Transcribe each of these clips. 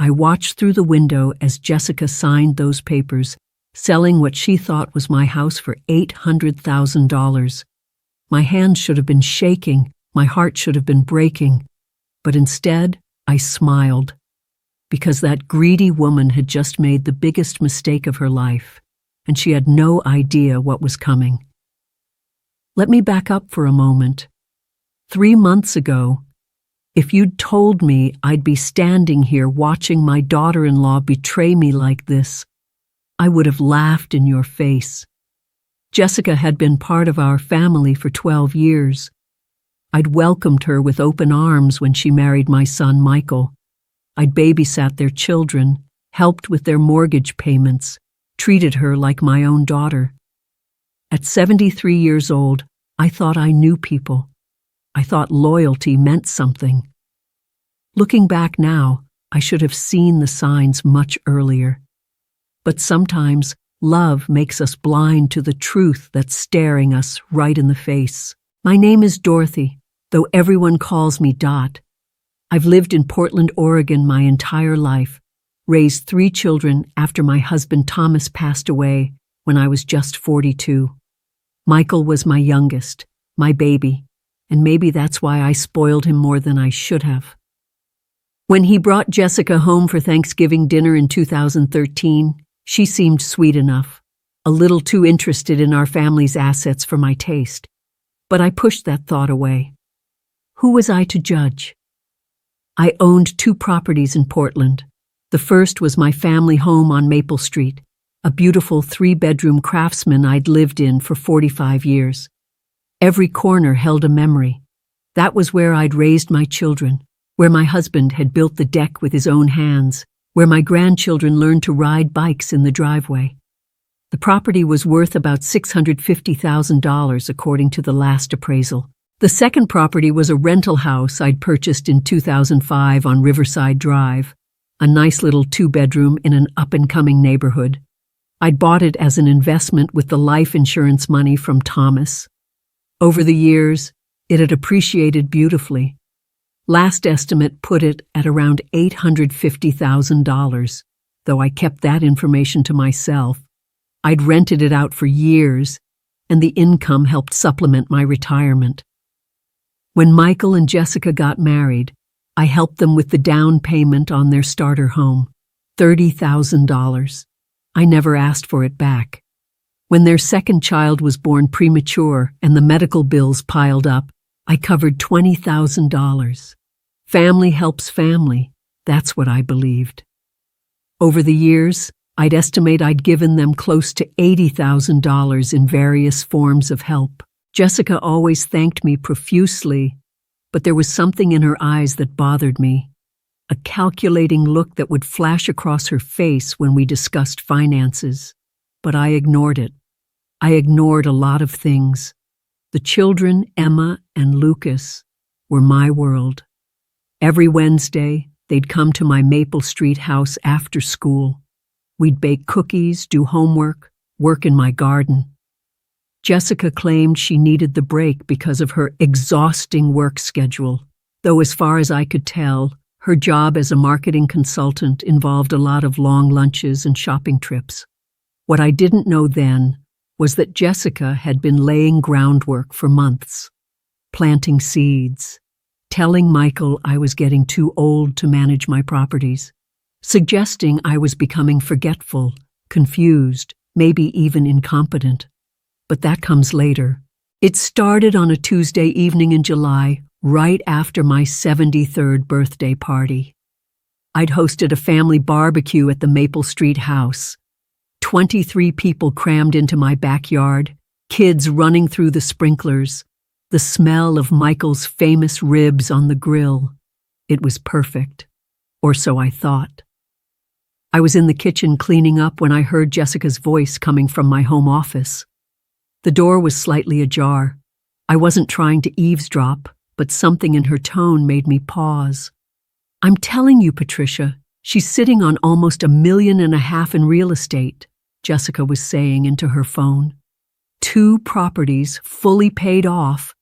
I watched through the window as Jessica signed those papers, selling what she thought was my house for $800,000. My hands should have been shaking, my heart should have been breaking, but instead, I smiled, because that greedy woman had just made the biggest mistake of her life, and she had no idea what was coming. Let me back up for a moment. 3 months ago, if you'd told me I'd be standing here watching my daughter-in-law betray me like this, I would have laughed in your face. Jessica had been part of our family for 12 years. I'd welcomed her with open arms when she married my son Michael. I'd babysat their children, helped with their mortgage payments, treated her like my own daughter. At 73 years old, I thought I knew people. I thought loyalty meant something. Looking back now, I should have seen the signs much earlier. But sometimes, love makes us blind to the truth that's staring us right in the face. My name is Dorothy, though everyone calls me Dot. I've lived in Portland, Oregon my entire life, raised 3 children after my husband Thomas passed away when I was just 42. Michael was my youngest, my baby, and maybe that's why I spoiled him more than I should have. When he brought Jessica home for Thanksgiving dinner in 2013, she seemed sweet enough, a little too interested in our family's assets for my taste. But I pushed that thought away. Who was I to judge? I owned 2 properties in Portland. The first was my family home on Maple Street, a beautiful 3-bedroom craftsman I'd lived in for 45 years. Every corner held a memory. That was where I'd raised my children, where my husband had built the deck with his own hands, where my grandchildren learned to ride bikes in the driveway. The property was worth about $650,000 according to the last appraisal. The second property was a rental house I'd purchased in 2005 on Riverside Drive, a nice little 2-bedroom in an up-and-coming neighborhood. I'd bought it as an investment with the life insurance money from Thomas. Over the years, it had appreciated beautifully. Last estimate put it at around $850,000, though I kept that information to myself. I'd rented it out for years, and the income helped supplement my retirement. When Michael and Jessica got married, I helped them with the down payment on their starter home, $30,000. I never asked for it back. When their second child was born premature and the medical bills piled up, I covered $20,000. Family helps family, that's what I believed. Over the years, I'd estimate I'd given them close to $80,000 in various forms of help. Jessica always thanked me profusely, but there was something in her eyes that bothered me, a calculating look that would flash across her face when we discussed finances. But I ignored it. I ignored a lot of things. The children, Emma and Lucas, were my world. Every Wednesday, they'd come to my Maple Street house after school. We'd bake cookies, do homework, work in my garden. Jessica claimed she needed the break because of her exhausting work schedule, though as far as I could tell, her job as a marketing consultant involved a lot of long lunches and shopping trips. What I didn't know then was that Jessica had been laying groundwork for months, planting seeds, telling Michael I was getting too old to manage my properties, suggesting I was becoming forgetful, confused, maybe even incompetent. But that comes later. It started on a Tuesday evening in July, right after my 73rd birthday party. I'd hosted a family barbecue at the Maple Street house. 23 people crammed into my backyard, kids running through the sprinklers, the smell of Michael's famous ribs on the grill. It was perfect, or so I thought. I was in the kitchen cleaning up when I heard Jessica's voice coming from my home office. The door was slightly ajar. I wasn't trying to eavesdrop, but something in her tone made me pause. "I'm telling you, Patricia, she's sitting on almost $1.5 million in real estate," Jessica was saying into her phone. 2 properties fully paid off,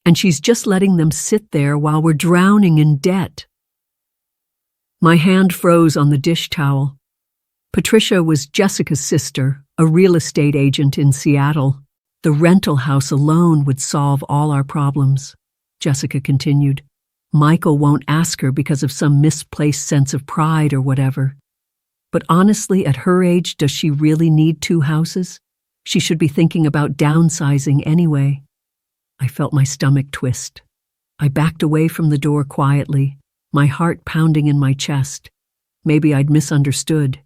and she's just letting them sit there while we're drowning in debt. My hand froze on the dish towel. Patricia was Jessica's sister, a real estate agent in Seattle. The rental house alone would solve all our problems, Jessica continued. Michael won't ask her because of some misplaced sense of pride or whatever. But honestly, at her age, does she really need 2 houses? She should be thinking about downsizing anyway. I felt my stomach twist. I backed away from the door quietly, my heart pounding in my chest. Maybe I'd misunderstood.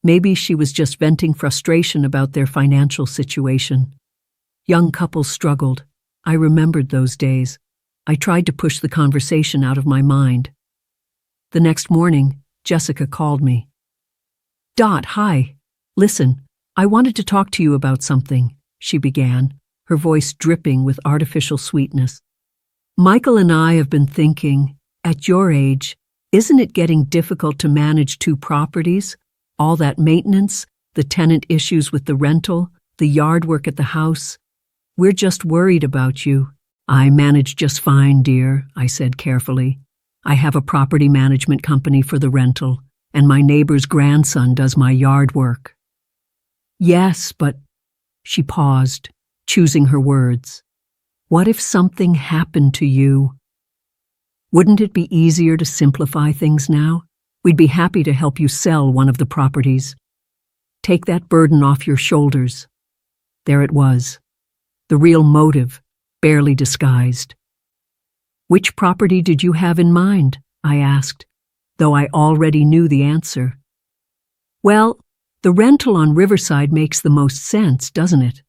Maybe she was just venting frustration about their financial situation. Young couples struggled. I remembered those days. I tried to push the conversation out of my mind. The next morning, Jessica called me. "Dot, hi. Listen, I wanted to talk to you about something," she began, her voice dripping with artificial sweetness. "Michael and I have been thinking, at your age, isn't it getting difficult to manage 2 properties? All that maintenance, the tenant issues with the rental, the yard work at the house. We're just worried about you." "I manage just fine, dear," I said carefully. "I have a property management company for the rental, and my neighbor's grandson does my yard work." "Yes, but—" She paused, choosing her words. "What if something happened to you? Wouldn't it be easier to simplify things now? We'd be happy to help you sell one of the properties. Take that burden off your shoulders." There it was, the real motive, barely disguised. "Which property did you have in mind?" I asked, though I already knew the answer. "Well, the rental on Riverside makes the most sense, doesn't it?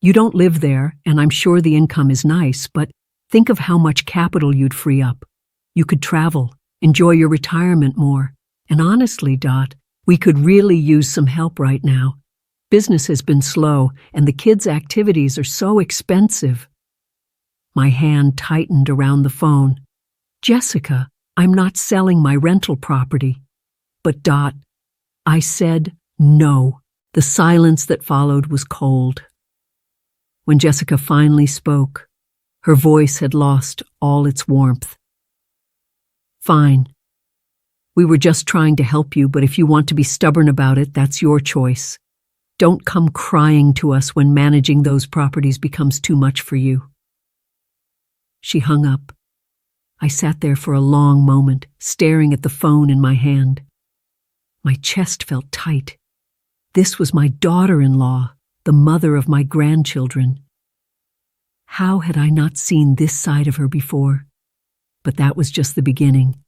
You don't live there, and I'm sure the income is nice, but think of how much capital you'd free up. You could travel, enjoy your retirement more, and honestly, Dot, we could really use some help right now. Business has been slow, and the kids' activities are so expensive." My hand tightened around the phone. "Jessica, I'm not selling my rental property." "But Dot," I said no. The silence that followed was cold. When Jessica finally spoke, her voice had lost all its warmth. "Fine. We were just trying to help you, but if you want to be stubborn about it, that's your choice. Don't come crying to us when managing those properties becomes too much for you." She hung up. I sat there for a long moment, staring at the phone in my hand. My chest felt tight. This was my daughter-in-law, the mother of my grandchildren. How had I not seen this side of her before? But that was just the beginning.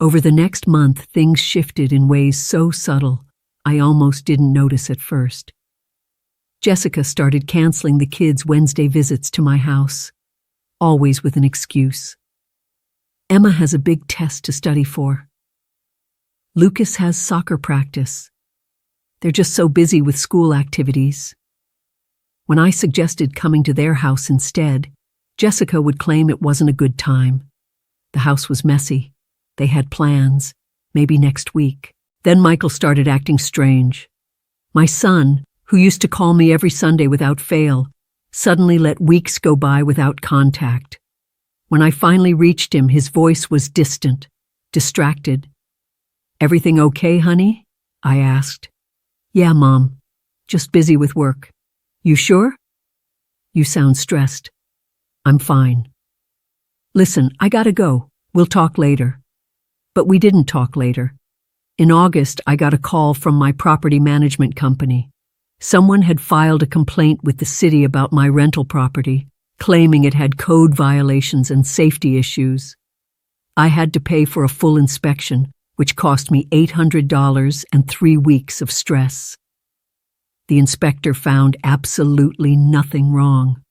Over the next month, things shifted in ways so subtle, I almost didn't notice at first. Jessica started canceling the kids' Wednesday visits to my house, always with an excuse. Emma has a big test to study for. Lucas has soccer practice. They're just so busy with school activities. When I suggested coming to their house instead, Jessica would claim it wasn't a good time. The house was messy. They had plans, maybe next week. Then Michael started acting strange. My son, who used to call me every Sunday without fail, suddenly let weeks go by without contact. When I finally reached him, his voice was distant, distracted. "Everything okay, honey?" I asked. "Yeah, Mom. Just busy with work." "You sure?" "You sound stressed." "I'm fine." "Listen, I gotta go. We'll talk later." But we didn't talk later. In August, I got a call from my property management company. Someone had filed a complaint with the city about my rental property, claiming it had code violations and safety issues. I had to pay for a full inspection, which cost me $800 and 3 weeks of stress. The inspector found absolutely nothing wrong.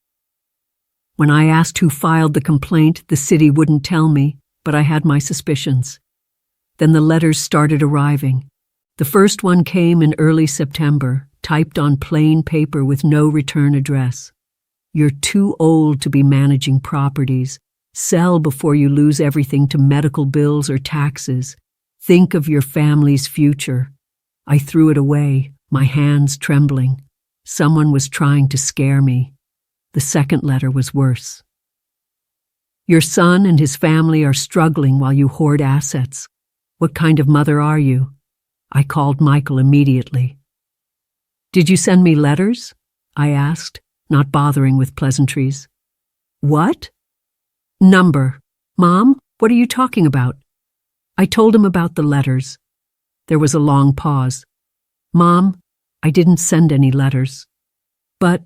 When I asked who filed the complaint, the city wouldn't tell me, but I had my suspicions. Then the letters started arriving. The first one came in early September, typed on plain paper with no return address. "You're too old to be managing properties. Sell before you lose everything to medical bills or taxes. Think of your family's future." I threw it away, my hands trembling. Someone was trying to scare me. The second letter was worse. "Your son and his family are struggling while you hoard assets. What kind of mother are you? I called Michael immediately. Did you send me letters? I asked, not bothering with pleasantries. What? Number. Mom, what are you talking about? I told him about the letters. There was a long pause. Mom, I didn't send any letters. But,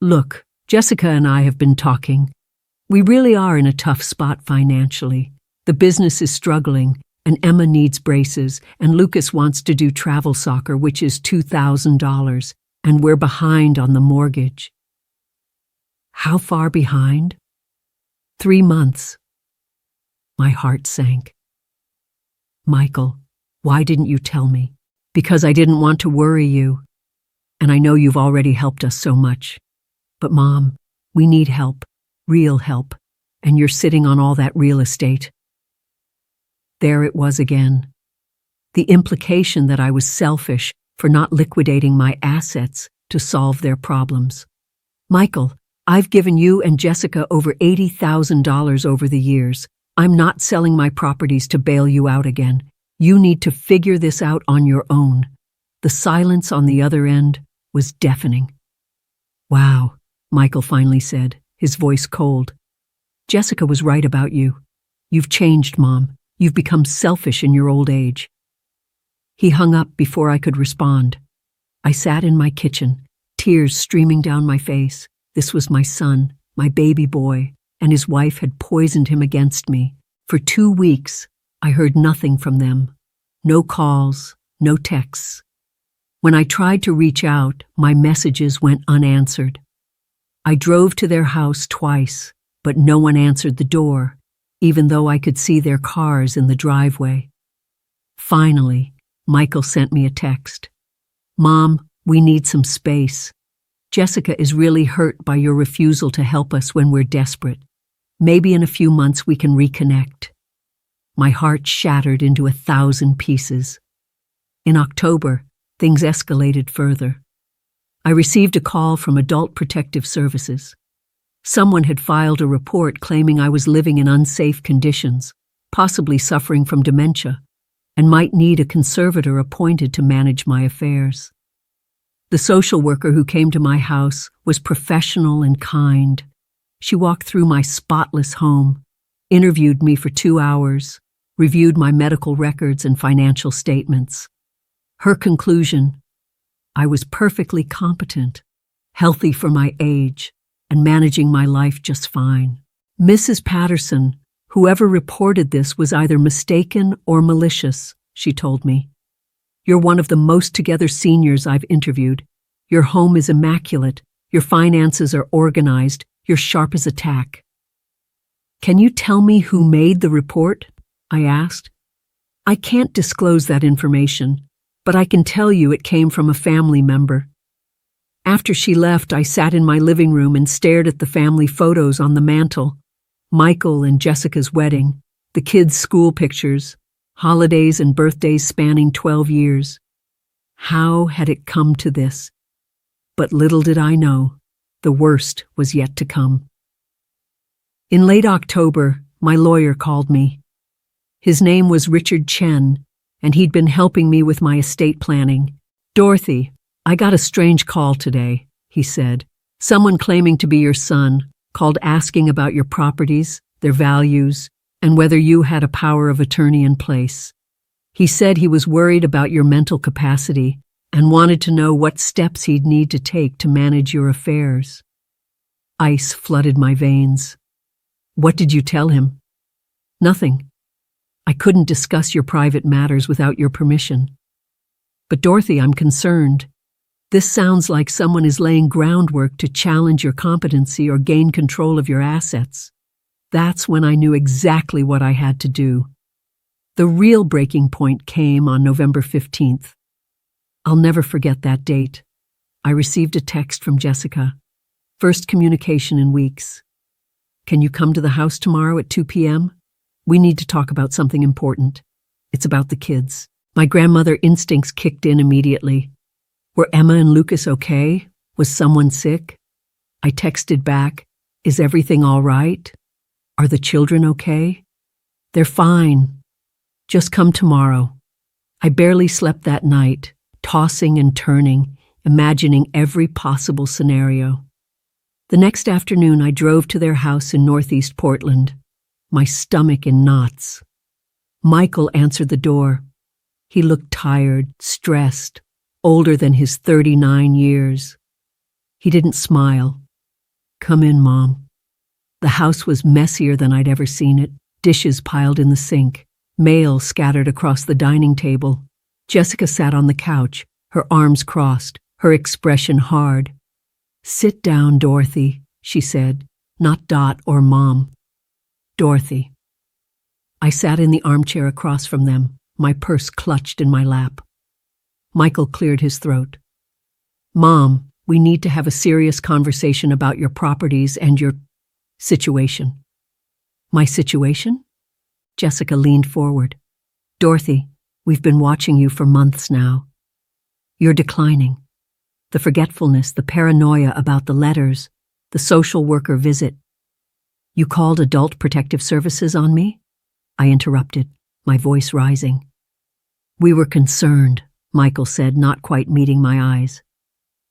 look, Jessica and I have been talking. We really are in a tough spot financially. The business is struggling, and Emma needs braces, and Lucas wants to do travel soccer, which is $2,000, and we're behind on the mortgage. How far behind? 3 months. My heart sank. Michael, why didn't you tell me? Because I didn't want to worry you. And I know you've already helped us so much. But Mom, we need help, real help, and you're sitting on all that real estate. There it was again. The implication that I was selfish for not liquidating my assets to solve their problems. Michael, I've given you and Jessica over $80,000 over the years. I'm not selling my properties to bail you out again. You need to figure this out on your own. The silence on the other end was deafening. Wow, Michael finally said, his voice cold. Jessica was right about you. You've changed, Mom. You've become selfish in your old age. He hung up before I could respond. I sat in my kitchen, tears streaming down my face. This was my son, my baby boy, and his wife had poisoned him against me. For 2 weeks, I heard nothing from them. No calls, no texts. When I tried to reach out, my messages went unanswered. I drove to their house twice, but no one answered the door, even though I could see their cars in the driveway. Finally, Michael sent me a text. Mom, we need some space. Jessica is really hurt by your refusal to help us when we're desperate. Maybe in a few months we can reconnect. My heart shattered into 1,000 pieces. In October, things escalated further. I received a call from Adult Protective Services. Someone had filed a report claiming I was living in unsafe conditions, possibly suffering from dementia, and might need a conservator appointed to manage my affairs. The social worker who came to my house was professional and kind. She walked through my spotless home, interviewed me for 2 hours, reviewed my medical records and financial statements. Her conclusion: I was perfectly competent, healthy for my age, and managing my life just fine. Mrs. Patterson, whoever reported this was either mistaken or malicious, she told me. You're one of the most together seniors I've interviewed. Your home is immaculate. Your finances are organized. You're sharp as a tack. Can you tell me who made the report? I asked. I can't disclose that information, but I can tell you it came from a family member. After she left, I sat in my living room and stared at the family photos on the mantel. Michael and Jessica's wedding, the kids' school pictures, holidays and birthdays spanning 12 years. How had it come to this? But little did I know, the worst was yet to come. In late October, my lawyer called me. His name was Richard Chen, and he'd been helping me with my estate planning. Dorothy, I got a strange call today, he said. Someone claiming to be your son called asking about your properties, their values, and whether you had a power of attorney in place. He said he was worried about your mental capacity and wanted to know what steps he'd need to take to manage your affairs. Ice flooded my veins. What did you tell him? Nothing. I couldn't discuss your private matters without your permission. But Dorothy, I'm concerned. This sounds like someone is laying groundwork to challenge your competency or gain control of your assets. That's when I knew exactly what I had to do. The real breaking point came on November 15th. I'll never forget that date. I received a text from Jessica. First communication in weeks. Can you come to the house tomorrow at 2 p.m.? We need to talk about something important. It's about the kids. My grandmother instincts kicked in immediately. Were Emma and Lucas okay? Was someone sick? I texted back, is everything all right? Are the children okay? They're fine. Just come tomorrow. I barely slept that night, tossing and turning, imagining every possible scenario. The next afternoon, I drove to their house in Northeast Portland, my stomach in knots. Michael answered the door. He looked tired, stressed, older than his 39 years. He didn't smile. "Come in, Mom." The house was messier than I'd ever seen it, dishes piled in the sink, mail scattered across the dining table. Jessica sat on the couch, her arms crossed, her expression hard. "Sit down, Dorothy," she said, not Dot or Mom. Dorothy. I sat in the armchair across from them, my purse clutched in my lap. Michael cleared his throat. "Mom, we need to have a serious conversation about your properties and your situation." "My situation?" Jessica leaned forward. "Dorothy, we've been watching you for months now. You're declining. The forgetfulness, the paranoia about the letters, the social worker visit. You called Adult Protective Services on me?" I interrupted, my voice rising. "We were concerned," Michael said, not quite meeting my eyes.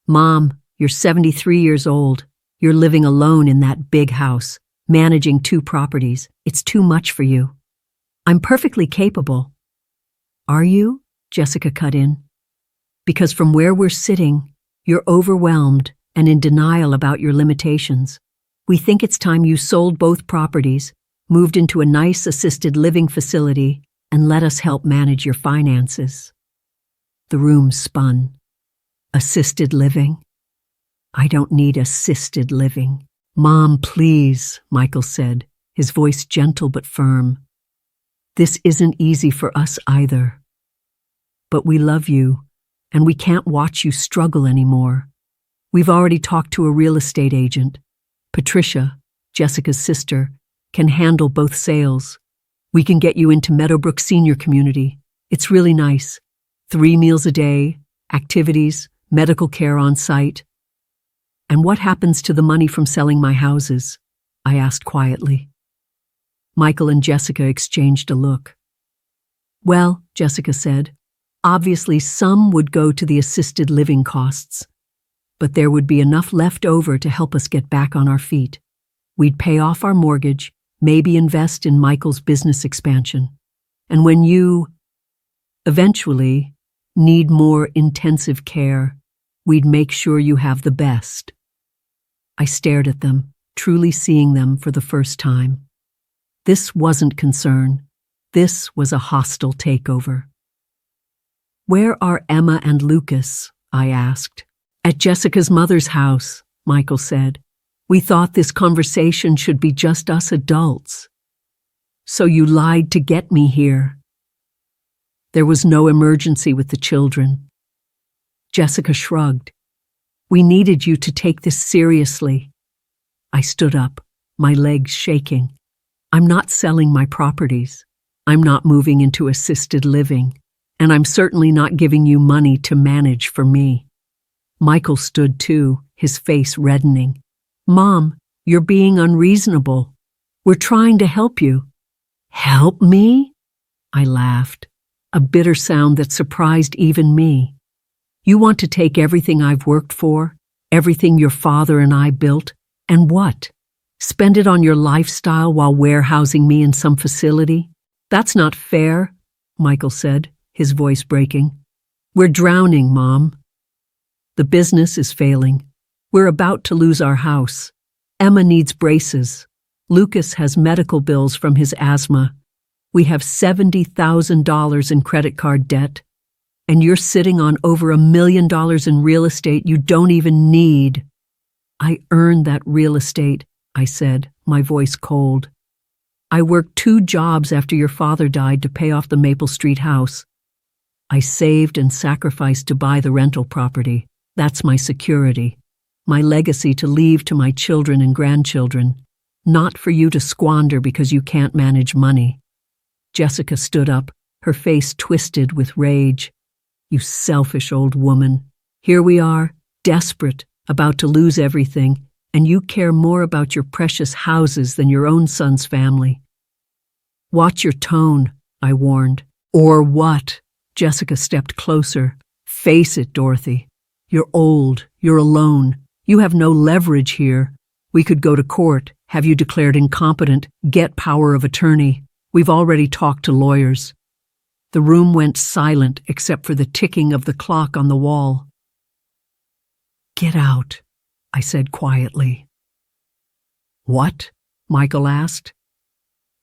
"Mom, you're 73 years old. You're living alone in that big house, managing 2 properties. It's too much for you." "I'm perfectly capable." "Are you?" Jessica cut in. "Because from where we're sitting, you're overwhelmed and in denial about your limitations. We think it's time you sold both properties, moved into a nice assisted living facility, and let us help manage your finances." The room spun. Assisted living? I don't need assisted living. "Mom, please," Michael said, his voice gentle but firm. "This isn't easy for us either. But we love you, and we can't watch you struggle anymore. We've already talked to a real estate agent. Patricia, Jessica's sister, can handle both sales. We can get you into Meadowbrook Senior Community. It's really nice. 3 meals a day, activities, medical care on site." "And what happens to the money from selling my houses?" I asked quietly. Michael and Jessica exchanged a look. "Well," Jessica said, "obviously some would go to the assisted living costs, but there would be enough left over to help us get back on our feet. We'd pay off our mortgage, maybe invest in Michael's business expansion. And when you, eventually, need more intensive care, we'd make sure you have the best." I stared at them, truly seeing them for the first time. This wasn't concern. This was a hostile takeover. "Where are Emma and Lucas?" I asked. "At Jessica's mother's house," Michael said. "We thought this conversation should be just us adults." "So you lied to get me here." "There was no emergency with the children." Jessica shrugged. "We needed you to take this seriously." I stood up, my legs shaking. "I'm not selling my properties. I'm not moving into assisted living. And I'm certainly not giving you money to manage for me." Michael stood too, his face reddening. "Mom, you're being unreasonable. We're trying to help you." "Help me?" I laughed, a bitter sound that surprised even me. "You want to take everything I've worked for, everything your father and I built, and what? Spend it on your lifestyle while warehousing me in some facility? That's not fair," Michael said, his voice breaking. "We're drowning, Mom. The business is failing. We're about to lose our house. Emma needs braces. Lucas has medical bills from his asthma. We have $70,000 in credit card debt. And you're sitting on over $1 million in real estate you don't even need." "I earned that real estate," I said, my voice cold. "I worked 2 jobs after your father died to pay off the Maple Street house. I saved and sacrificed to buy the rental property. That's my security, my legacy to leave to my children and grandchildren, not for you to squander because you can't manage money." Jessica stood up, her face twisted with rage. "You selfish old woman. Here we are, desperate, about to lose everything, and you care more about your precious houses than your own son's family." "Watch your tone," I warned. Or what? Jessica stepped closer. Face it, Dorothy. You're old. You're alone. You have no leverage here. We could go to court, have you declared incompetent, get power of attorney. We've already talked to lawyers. The room went silent except for the ticking of the clock on the wall. Get out, I said quietly. What? Michael asked.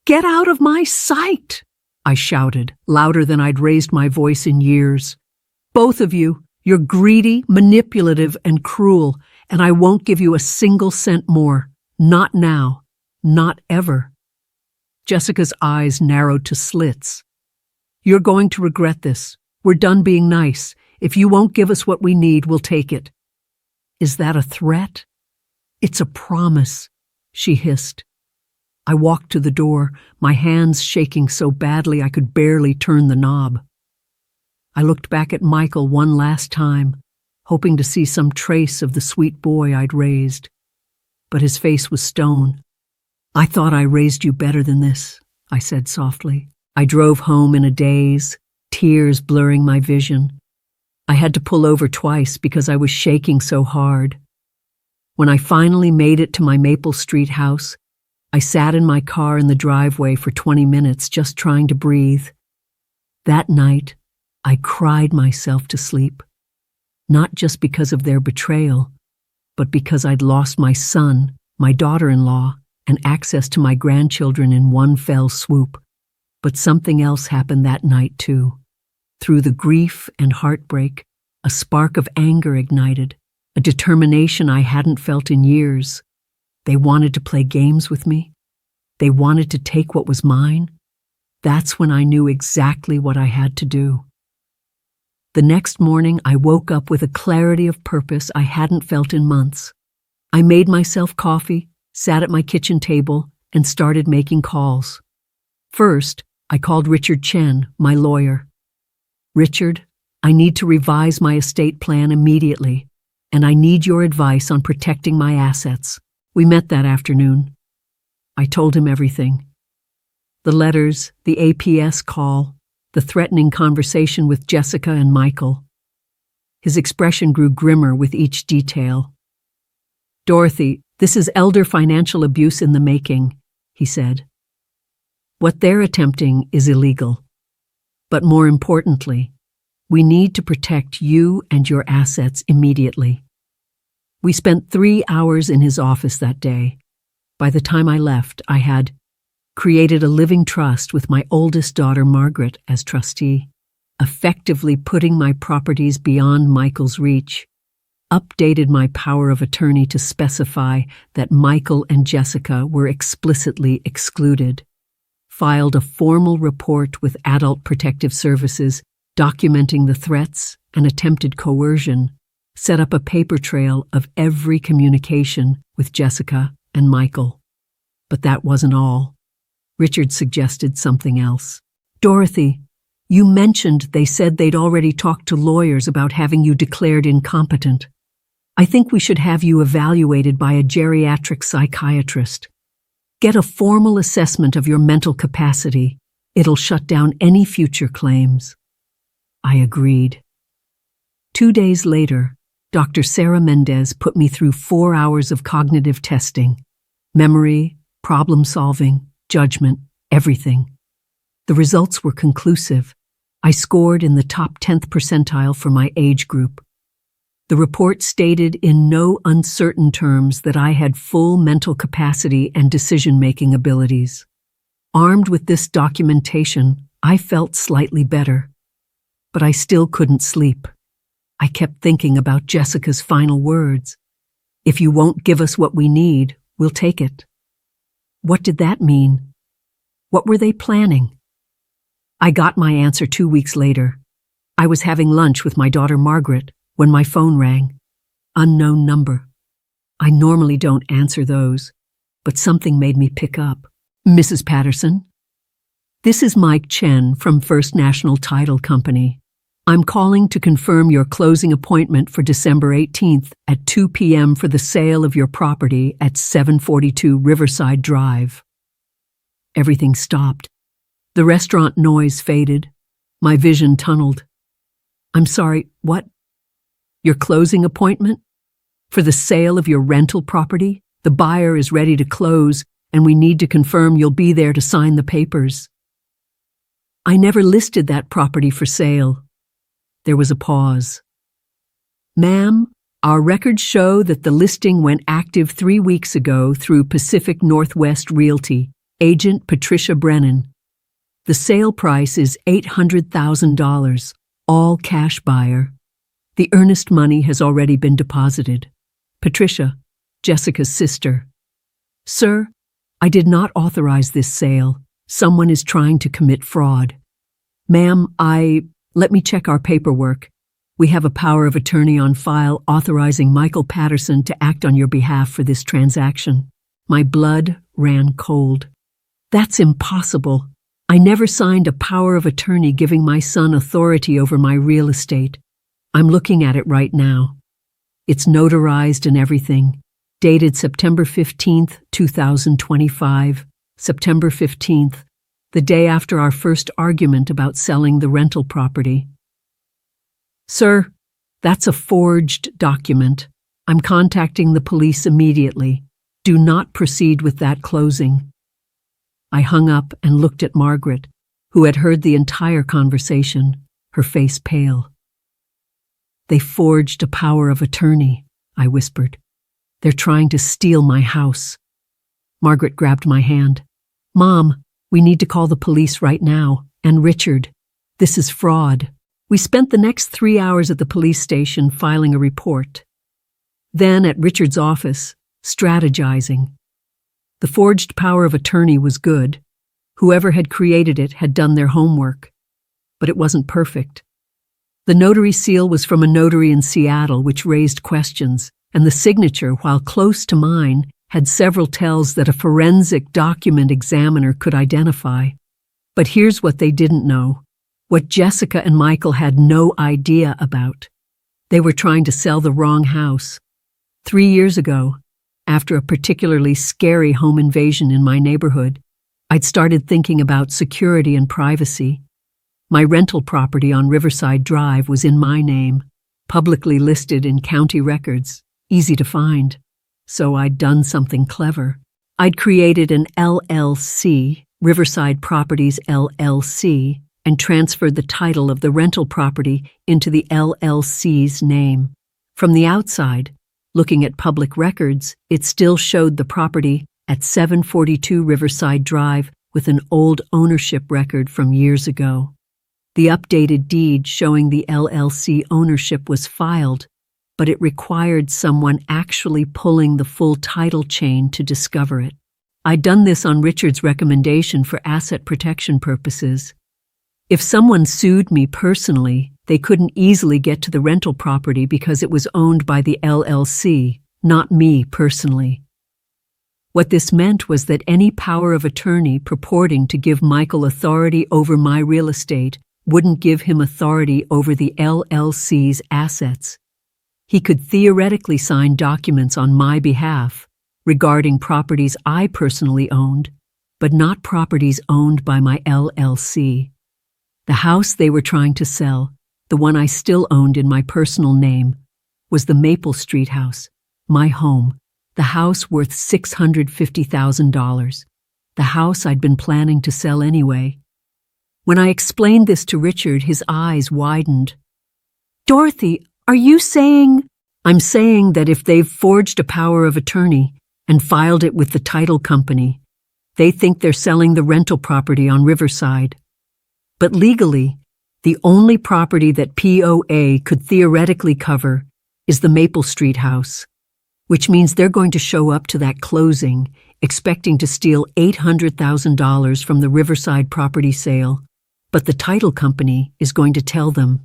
Get out of my sight, I shouted, louder than I'd raised my voice in years. Both of you, you're greedy, manipulative, and cruel, and I won't give you a single cent more. Not now. Not ever. Jessica's eyes narrowed to slits. You're going to regret this. We're done being nice. If you won't give us what we need, we'll take it. Is that a threat? It's a promise, she hissed. I walked to the door, my hands shaking so badly I could barely turn the knob. I looked back at Michael one last time, hoping to see some trace of the sweet boy I'd raised. But his face was stone. I thought I raised you better than this, I said softly. I drove home in a daze, tears blurring my vision. I had to pull over twice because I was shaking so hard. When I finally made it to my Maple Street house, I sat in my car in the driveway for 20 minutes just trying to breathe. That night, I cried myself to sleep, not just because of their betrayal, but because I'd lost my son, my daughter-in-law, and access to my grandchildren in one fell swoop. But something else happened that night, too. Through the grief and heartbreak, a spark of anger ignited, a determination I hadn't felt in years. They wanted to play games with me. They wanted to take what was mine. That's when I knew exactly what I had to do. The next morning, I woke up with a clarity of purpose I hadn't felt in months. I made myself coffee, sat at my kitchen table, and started making calls. First, I called Richard Chen, my lawyer. Richard, I need to revise my estate plan immediately, and I need your advice on protecting my assets. We met that afternoon. I told him everything. The letters, the APS call, the threatening conversation with Jessica and Michael. His expression grew grimmer with each detail. Dorothy, this is elder financial abuse in the making, he said. What they're attempting is illegal. But more importantly, we need to protect you and your assets immediately. We spent 3 hours in his office that day. By the time I left, I had created a living trust with my oldest daughter, Margaret, as trustee, effectively putting my properties beyond Michael's reach, updated my power of attorney to specify that Michael and Jessica were explicitly excluded, filed a formal report with Adult Protective Services documenting the threats and attempted coercion, set up a paper trail of every communication with Jessica and Michael. But that wasn't all. Richard suggested something else. Dorothy, you mentioned they said they'd already talked to lawyers about having you declared incompetent. I think we should have you evaluated by a geriatric psychiatrist. Get a formal assessment of your mental capacity. It'll shut down any future claims. I agreed. 2 days later, Dr. Sarah Mendez put me through 4 hours of cognitive testing. Memory, problem-solving, judgment, everything. The results were conclusive. I scored in the top 10th percentile for my age group. The report stated in no uncertain terms that I had full mental capacity and decision-making abilities. Armed with this documentation, I felt slightly better. But I still couldn't sleep. I kept thinking about Jessica's final words. If you won't give us what we need, we'll take it. What did that mean? What were they planning? I got my answer 2 weeks later. I was having lunch with my daughter Margaret when my phone rang. Unknown number. I normally don't answer those, but something made me pick up. Mrs. Patterson? This is Mike Chen from First National Title Company. I'm calling to confirm your closing appointment for December 18th at 2 p.m. for the sale of your property at 742 Riverside Drive. Everything stopped. The restaurant noise faded. My vision tunneled. I'm sorry, what? Your closing appointment? For the sale of your rental property? The buyer is ready to close, and we need to confirm you'll be there to sign the papers. I never listed that property for sale. There was a pause. Ma'am, our records show that the listing went active 3 weeks ago through Pacific Northwest Realty, agent Patricia Brennan. The sale price is $800,000, all cash buyer. The earnest money has already been deposited. Patricia, Jessica's sister. Sir, I did not authorize this sale. Someone is trying to commit fraud. Ma'am, let me check our paperwork. We have a power of attorney on file authorizing Michael Patterson to act on your behalf for this transaction. My blood ran cold. That's impossible. I never signed a power of attorney giving my son authority over my real estate. I'm looking at it right now. It's notarized and everything. Dated September 15th, 2025. September 15th, the day after our first argument about selling the rental property. Sir, that's a forged document. I'm contacting the police immediately. Do not proceed with that closing. I hung up and looked at Margaret, who had heard the entire conversation, her face pale. They forged a power of attorney, I whispered. They're trying to steal my house. Margaret grabbed my hand. Mom, we need to call the police right now. And Richard, this is fraud. We spent the next 3 hours at the police station filing a report. Then at Richard's office, strategizing. The forged power of attorney was good. Whoever had created it had done their homework. But it wasn't perfect. The notary seal was from a notary in Seattle, which raised questions, and the signature, while close to mine, had several tells that a forensic document examiner could identify. But here's what they didn't know, what Jessica and Michael had no idea about. They were trying to sell the wrong house. 3 years ago, after a particularly scary home invasion in my neighborhood, I'd started thinking about security and privacy. My rental property on Riverside Drive was in my name, publicly listed in county records, easy to find. So I'd done something clever. I'd created an LLC, Riverside Properties LLC, and transferred the title of the rental property into the LLC's name. From the outside, looking at public records, it still showed the property at 742 Riverside Drive with an old ownership record from years ago. The updated deed showing the LLC ownership was filed, but it required someone actually pulling the full title chain to discover it. I'd done this on Richard's recommendation for asset protection purposes. If someone sued me personally, they couldn't easily get to the rental property because it was owned by the LLC, not me personally. What this meant was that any power of attorney purporting to give Michael authority over my real estate wouldn't give him authority over the LLC's assets. He could theoretically sign documents on my behalf regarding properties I personally owned, but not properties owned by my LLC. The house they were trying to sell, the one I still owned in my personal name, was the Maple Street house, my home, the house worth $650,000, the house I'd been planning to sell anyway. When I explained this to Richard, his eyes widened. Dorothy, are you saying? I'm saying that if they've forged a power of attorney and filed it with the title company, they think they're selling the rental property on Riverside. But legally, the only property that POA could theoretically cover is the Maple Street house, which means they're going to show up to that closing expecting to steal $800,000 from the Riverside property sale, but the title company is going to tell them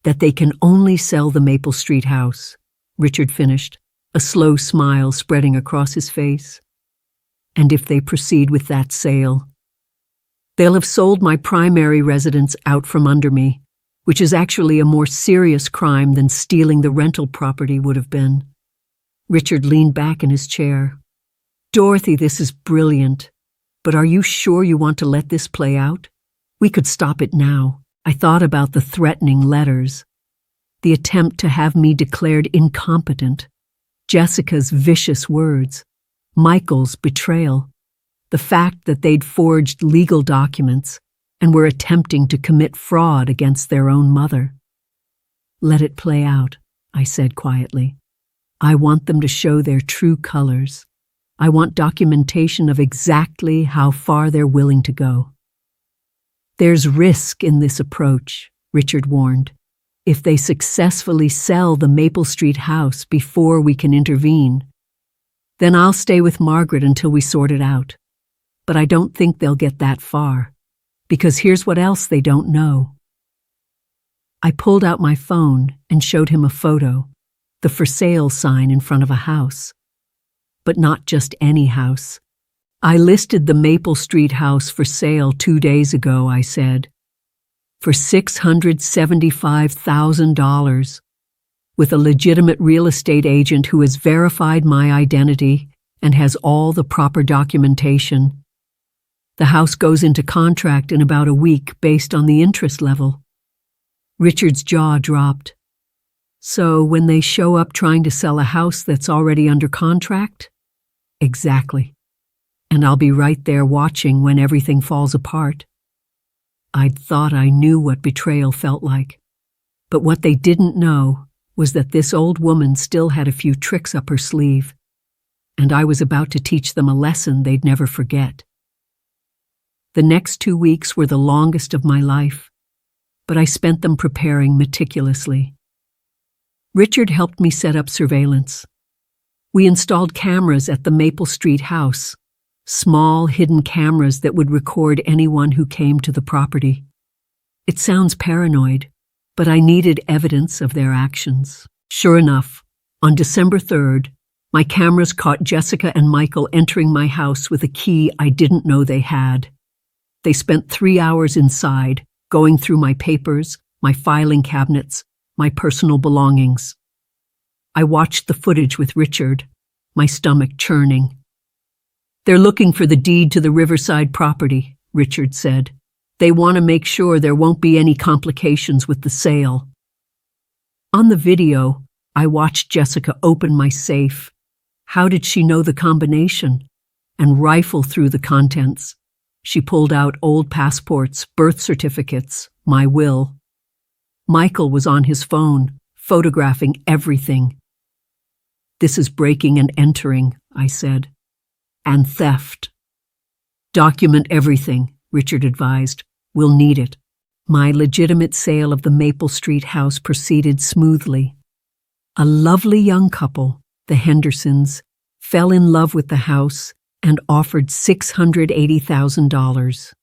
that they can only sell the Maple Street house, Richard finished, a slow smile spreading across his face. And if they proceed with that sale, they'll have sold my primary residence out from under me, which is actually a more serious crime than stealing the rental property would have been. Richard leaned back in his chair. Dorothy, this is brilliant, But are you sure you want to let this play out? We could stop it now. I thought about the threatening letters, the attempt to have me declared incompetent, Jessica's vicious words, Michael's betrayal, the fact that they'd forged legal documents and were attempting to commit fraud against their own mother. Let it play out, I said quietly. I want them to show their true colors. I want documentation of exactly how far they're willing to go. There's risk in this approach, Richard warned. If they successfully sell the Maple Street house before we can intervene, then I'll stay with Margaret until we sort it out. But I don't think they'll get that far, because here's what else they don't know. I pulled out my phone and showed him a photo, the for sale sign in front of a house. But not just any house. I listed the Maple Street house for sale 2 days ago, I said, for $675,000, with a legitimate real estate agent who has verified my identity and has all the proper documentation. The house goes into contract in about a week based on the interest level. Richard's jaw dropped. So when they show up trying to sell a house that's already under contract? Exactly. And I'll be right there watching when everything falls apart. I'd thought I knew what betrayal felt like. But what they didn't know was that this old woman still had a few tricks up her sleeve, and I was about to teach them a lesson they'd never forget. The next 2 weeks were the longest of my life, but I spent them preparing meticulously. Richard helped me set up surveillance. We installed cameras at the Maple Street house, small hidden cameras that would record anyone who came to the property. It sounds paranoid, but I needed evidence of their actions. Sure enough, on December 3rd, my cameras caught Jessica and Michael entering my house with a key I didn't know they had. They spent 3 hours inside, going through my papers, my filing cabinets, my personal belongings. I watched the footage with Richard, my stomach churning. They're looking for the deed to the Riverside property, Richard said. They want to make sure there won't be any complications with the sale. On the video, I watched Jessica open my safe. How did she know the combination? And rifle through the contents. She pulled out old passports, birth certificates, my will. Michael was on his phone, photographing everything. This is breaking and entering, I said. And theft. Document everything, Richard advised. We'll need it. My legitimate sale of the Maple Street house proceeded smoothly. A lovely young couple, the Hendersons, fell in love with the house and offered $680,000.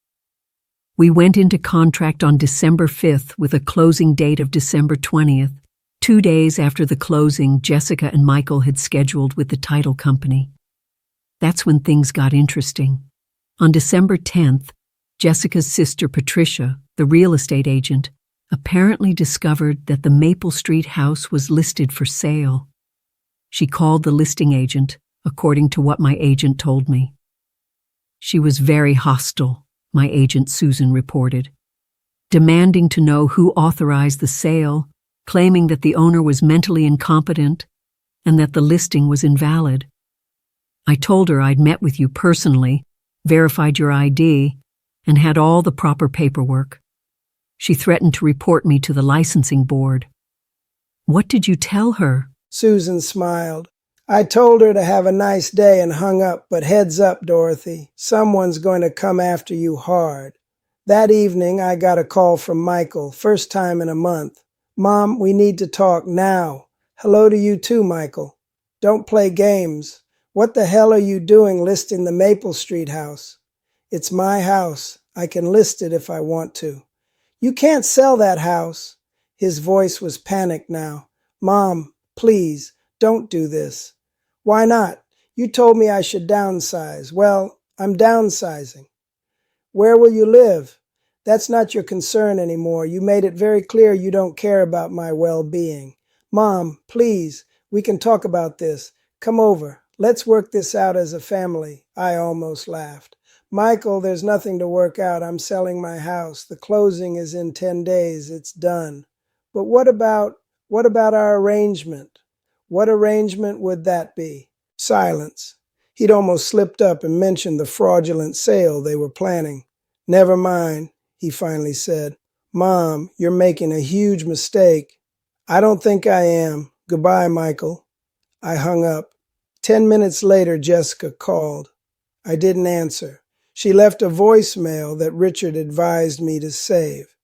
We went into contract on December 5th with a closing date of December 20th, 2 days after the closing Jessica and Michael had scheduled with the title company. That's when things got interesting. On December 10th, Jessica's sister Patricia, the real estate agent, apparently discovered that the Maple Street house was listed for sale. She called the listing agent, according to what my agent told me. She was very hostile, my agent Susan reported, demanding to know who authorized the sale, claiming that the owner was mentally incompetent and that the listing was invalid. I told her I'd met with you personally, verified your ID, and had all the proper paperwork. She threatened to report me to the licensing board. What did you tell her? Susan smiled. I told her to have a nice day and hung up, but heads up, Dorothy. Someone's going to come after you hard. That evening, I got a call from Michael, first time in a month. Mom, we need to talk now. Hello to you too, Michael. Don't play games. What the hell are you doing listing the Maple Street house? It's my house. I can list it if I want to. You can't sell that house. His voice was panicked now. Mom, please, don't do this. Why not? You told me I should downsize. Well, I'm downsizing. Where will you live? That's not your concern anymore. You made it very clear you don't care about my well-being. Mom, please, we can talk about this. Come over. Let's work this out as a family. I almost laughed. Michael, there's nothing to work out. I'm selling my house. The closing is in 10 days. It's done. But what about our arrangement? What arrangement would that be? Silence. He'd almost slipped up and mentioned the fraudulent sale they were planning. Never mind, he finally said. Mom, you're making a huge mistake. I don't think I am. Goodbye, Michael. I hung up. 10 minutes later, Jessica called. I didn't answer. She left a voicemail that Richard advised me to save.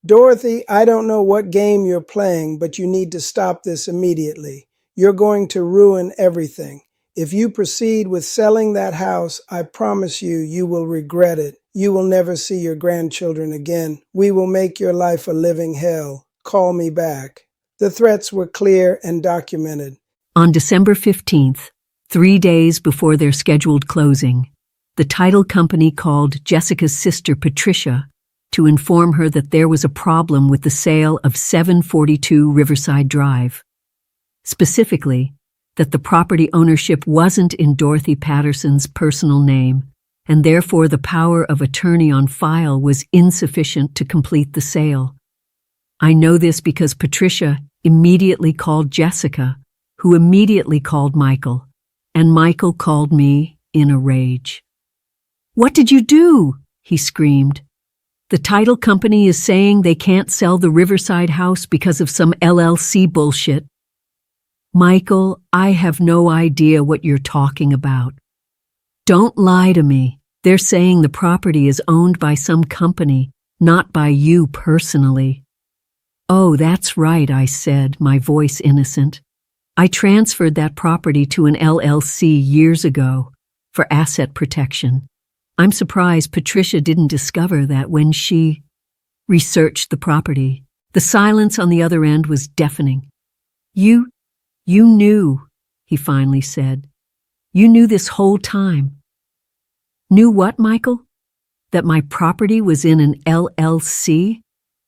Dorothy, I don't know what game you're playing, but you need to stop this immediately. You're going to ruin everything. If you proceed with selling that house, I promise you, you will regret it. You will never see your grandchildren again. We will make your life a living hell. Call me back. The threats were clear and documented. On December 15th, 3 days before their scheduled closing, the title company called Jessica's sister Patricia to inform her that there was a problem with the sale of 742 Riverside Drive. Specifically, that the property ownership wasn't in Dorothy Patterson's personal name, and therefore the power of attorney on file was insufficient to complete the sale. I know this because Patricia immediately called Jessica, who immediately called Michael, and Michael called me in a rage. "What did you do?" he screamed. "The title company is saying they can't sell the Riverside house because of some LLC bullshit." "Michael, I have no idea what you're talking about. Don't lie to me. They're saying the property is owned by some company, not by you personally." "Oh, that's right," I said, my voice innocent. "I transferred that property to an LLC years ago for asset protection. I'm surprised Patricia didn't discover that when she researched the property." The silence on the other end was deafening. You knew," he finally said. "You knew this whole time." "Knew what, Michael? That my property was in an LLC?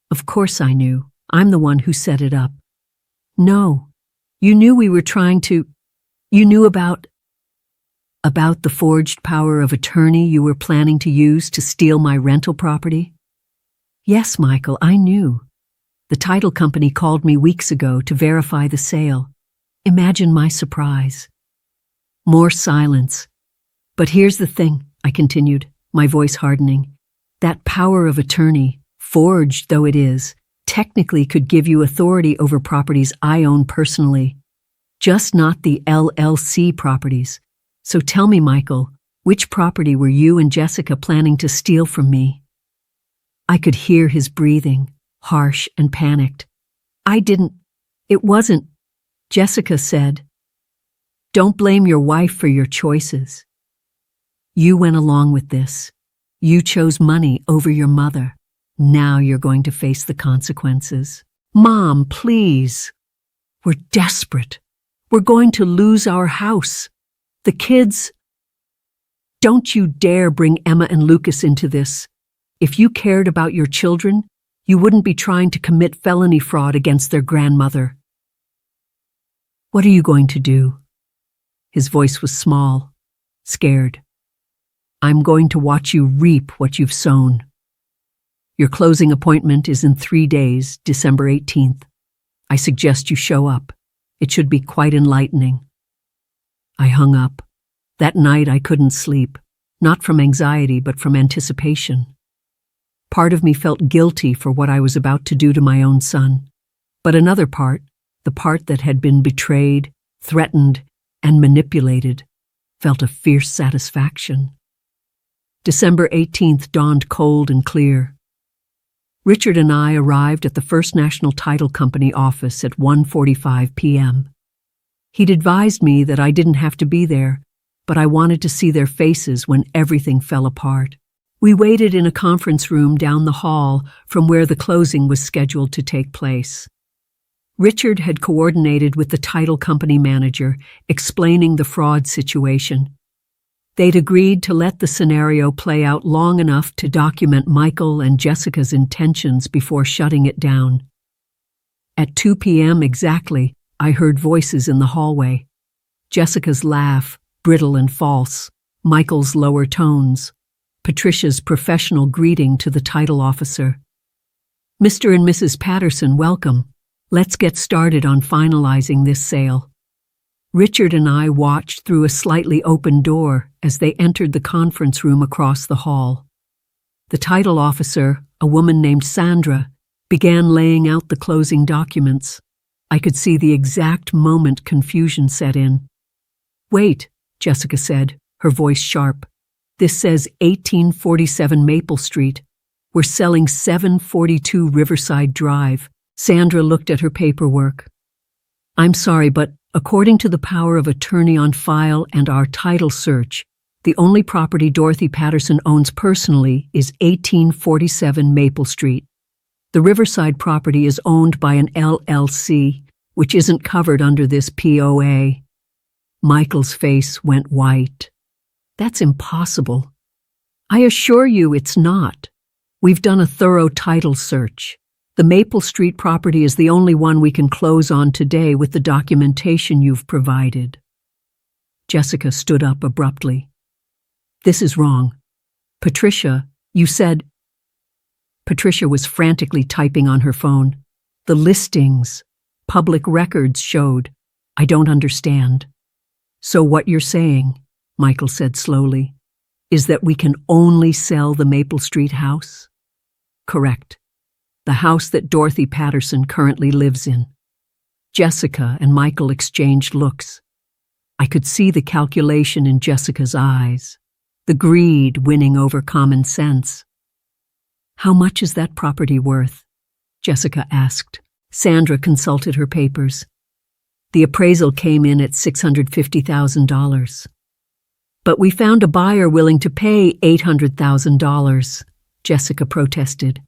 Of course I knew. I'm the one who set it up." "No. You knew we were trying to... You knew about the forged power of attorney you were planning to use to steal my rental property?" "Yes, Michael, I knew. The title company called me weeks ago to verify the sale. Imagine my surprise." More silence. "But here's the thing," I continued, my voice hardening. "That power of attorney, forged though it is, technically could give you authority over properties I own personally, just not the LLC properties. So tell me, Michael, which property were you and Jessica planning to steal from me?" I could hear his breathing, harsh and panicked. It wasn't," Jessica said. "Don't blame your wife for your choices. You went along with this. You chose money over your mother. Now you're going to face the consequences." "Mom, please. We're desperate. We're going to lose our house. The kids..." "Don't you dare bring Emma and Lucas into this. If you cared about your children, you wouldn't be trying to commit felony fraud against their grandmother." "What are you going to do?" His voice was small, scared. "I'm going to watch you reap what you've sown. Your closing appointment is in 3 days, December 18th. I suggest you show up. It should be quite enlightening." I hung up. That night I couldn't sleep, not from anxiety but from anticipation. Part of me felt guilty for what I was about to do to my own son, but another part, the part that had been betrayed, threatened, and manipulated, felt a fierce satisfaction. December 18th dawned cold and clear. Richard and I arrived at the First National Title Company office at 1:45 p.m. He'd advised me that I didn't have to be there, but I wanted to see their faces when everything fell apart. We waited in a conference room down the hall from where the closing was scheduled to take place. Richard had coordinated with the title company manager, explaining the fraud situation. They'd agreed to let the scenario play out long enough to document Michael and Jessica's intentions before shutting it down. At 2 p.m. exactly, I heard voices in the hallway. Jessica's laugh, brittle and false. Michael's lower tones. Patricia's professional greeting to the title officer. "Mr. and Mrs. Patterson, welcome. Let's get started on finalizing this sale." Richard and I watched through a slightly open door as they entered the conference room across the hall. The title officer, a woman named Sandra, began laying out the closing documents. I could see the exact moment confusion set in. "Wait," Jessica said, her voice sharp. "This says 1847 Maple Street. We're selling 742 Riverside Drive." Sandra looked at her paperwork. "I'm sorry, but according to the power of attorney on file and our title search, the only property Dorothy Patterson owns personally is 1847 Maple Street. The Riverside property is owned by an LLC, which isn't covered under this POA." Michael's face went white. "That's impossible." "I assure you it's not. We've done a thorough title search. The Maple Street property is the only one we can close on today with the documentation you've provided." Jessica stood up abruptly. "This is wrong. Patricia, you said—" Patricia was frantically typing on her phone. "The listings, public records showed. I don't understand." "So what you're saying," Michael said slowly, "is that we can only sell the Maple Street house?" "Correct. The house that Dorothy Patterson currently lives in." Jessica and Michael exchanged looks. I could see the calculation in Jessica's eyes, the greed winning over common sense. "How much is that property worth?" Jessica asked. Sandra consulted her papers. "The appraisal came in at $650,000. But we found a buyer willing to pay $800,000, Jessica protested.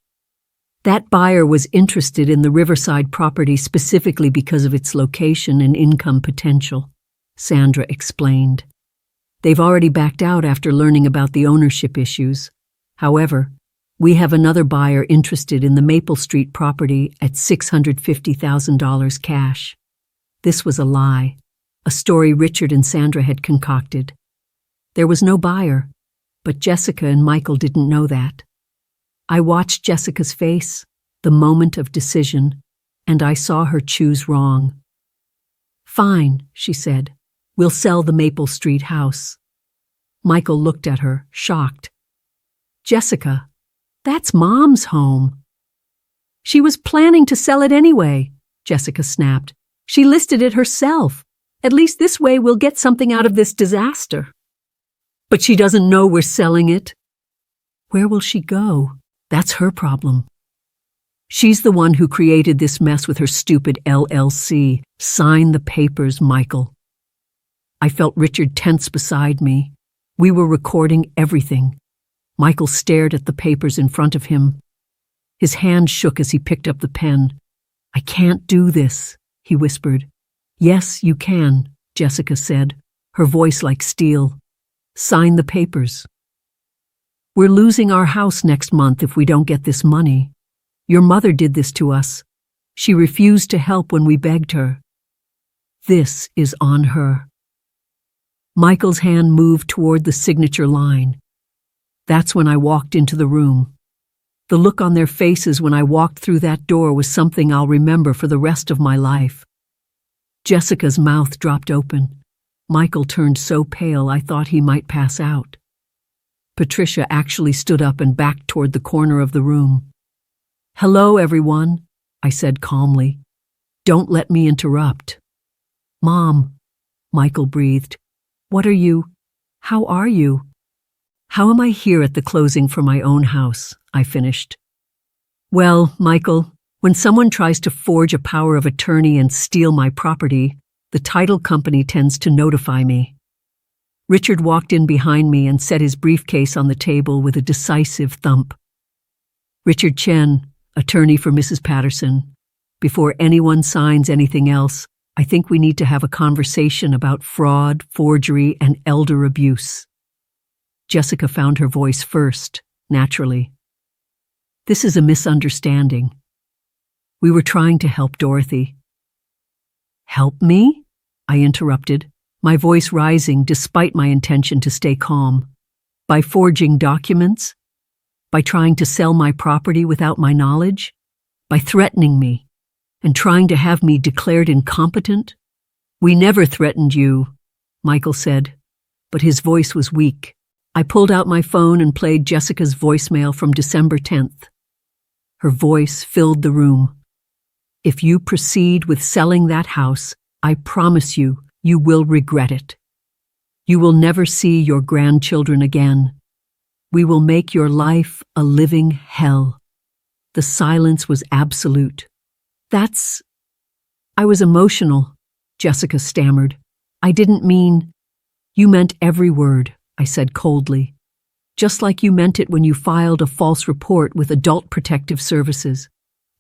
"That buyer was interested in the Riverside property specifically because of its location and income potential," Sandra explained. "They've already backed out after learning about the ownership issues. However, we have another buyer interested in the Maple Street property at $650,000 cash." This was a lie, a story Richard and Sandra had concocted. There was no buyer, but Jessica and Michael didn't know that. I watched Jessica's face, the moment of decision, and I saw her choose wrong. "Fine," she said. "We'll sell the Maple Street house." Michael looked at her, shocked. "Jessica, that's Mom's home." "She was planning to sell it anyway," Jessica snapped. "She listed it herself. At least this way we'll get something out of this disaster." "But she doesn't know we're selling it." "Where will she go? That's her problem. She's the one who created this mess with her stupid LLC. Sign the papers, Michael." I felt Richard tense beside me. We were recording everything. Michael stared at the papers in front of him. His hand shook as he picked up the pen. "I can't do this," he whispered. "Yes, you can," Jessica said, her voice like steel. "Sign the papers. We're losing our house next month if we don't get this money. Your mother did this to us. She refused to help when we begged her. This is on her." Michael's hand moved toward the signature line. That's when I walked into the room. The look on their faces when I walked through that door was something I'll remember for the rest of my life. Jessica's mouth dropped open. Michael turned so pale I thought he might pass out. Patricia actually stood up and backed toward the corner of the room. "Hello, everyone," I said calmly. "Don't let me interrupt." "Mom," Michael breathed. "What are you? How are you?" "How am I here at the closing for my own house?" I finished. "Well, Michael, when someone tries to forge a power of attorney and steal my property, the title company tends to notify me." Richard walked in behind me and set his briefcase on the table with a decisive thump. "Richard Chen, attorney for Mrs. Patterson. Before anyone signs anything else, I think we need to have a conversation about fraud, forgery, and elder abuse." Jessica found her voice first, naturally. "This is a misunderstanding. We were trying to help Dorothy." "Help me?" I interrupted, my voice rising despite my intention to stay calm. By forging documents? By trying to sell my property without my knowledge? By threatening me and trying to have me declared incompetent? We never threatened you, Michael said, but his voice was weak. I pulled out my phone and played Jessica's voicemail from December 10th. Her voice filled the room. If you proceed with selling that house, I promise you, you will regret it. You will never see your grandchildren again. We will make your life a living hell. The silence was absolute. I was emotional, Jessica stammered. I didn't mean. You meant every word, I said coldly. Just like you meant it when you filed a false report with Adult Protective Services.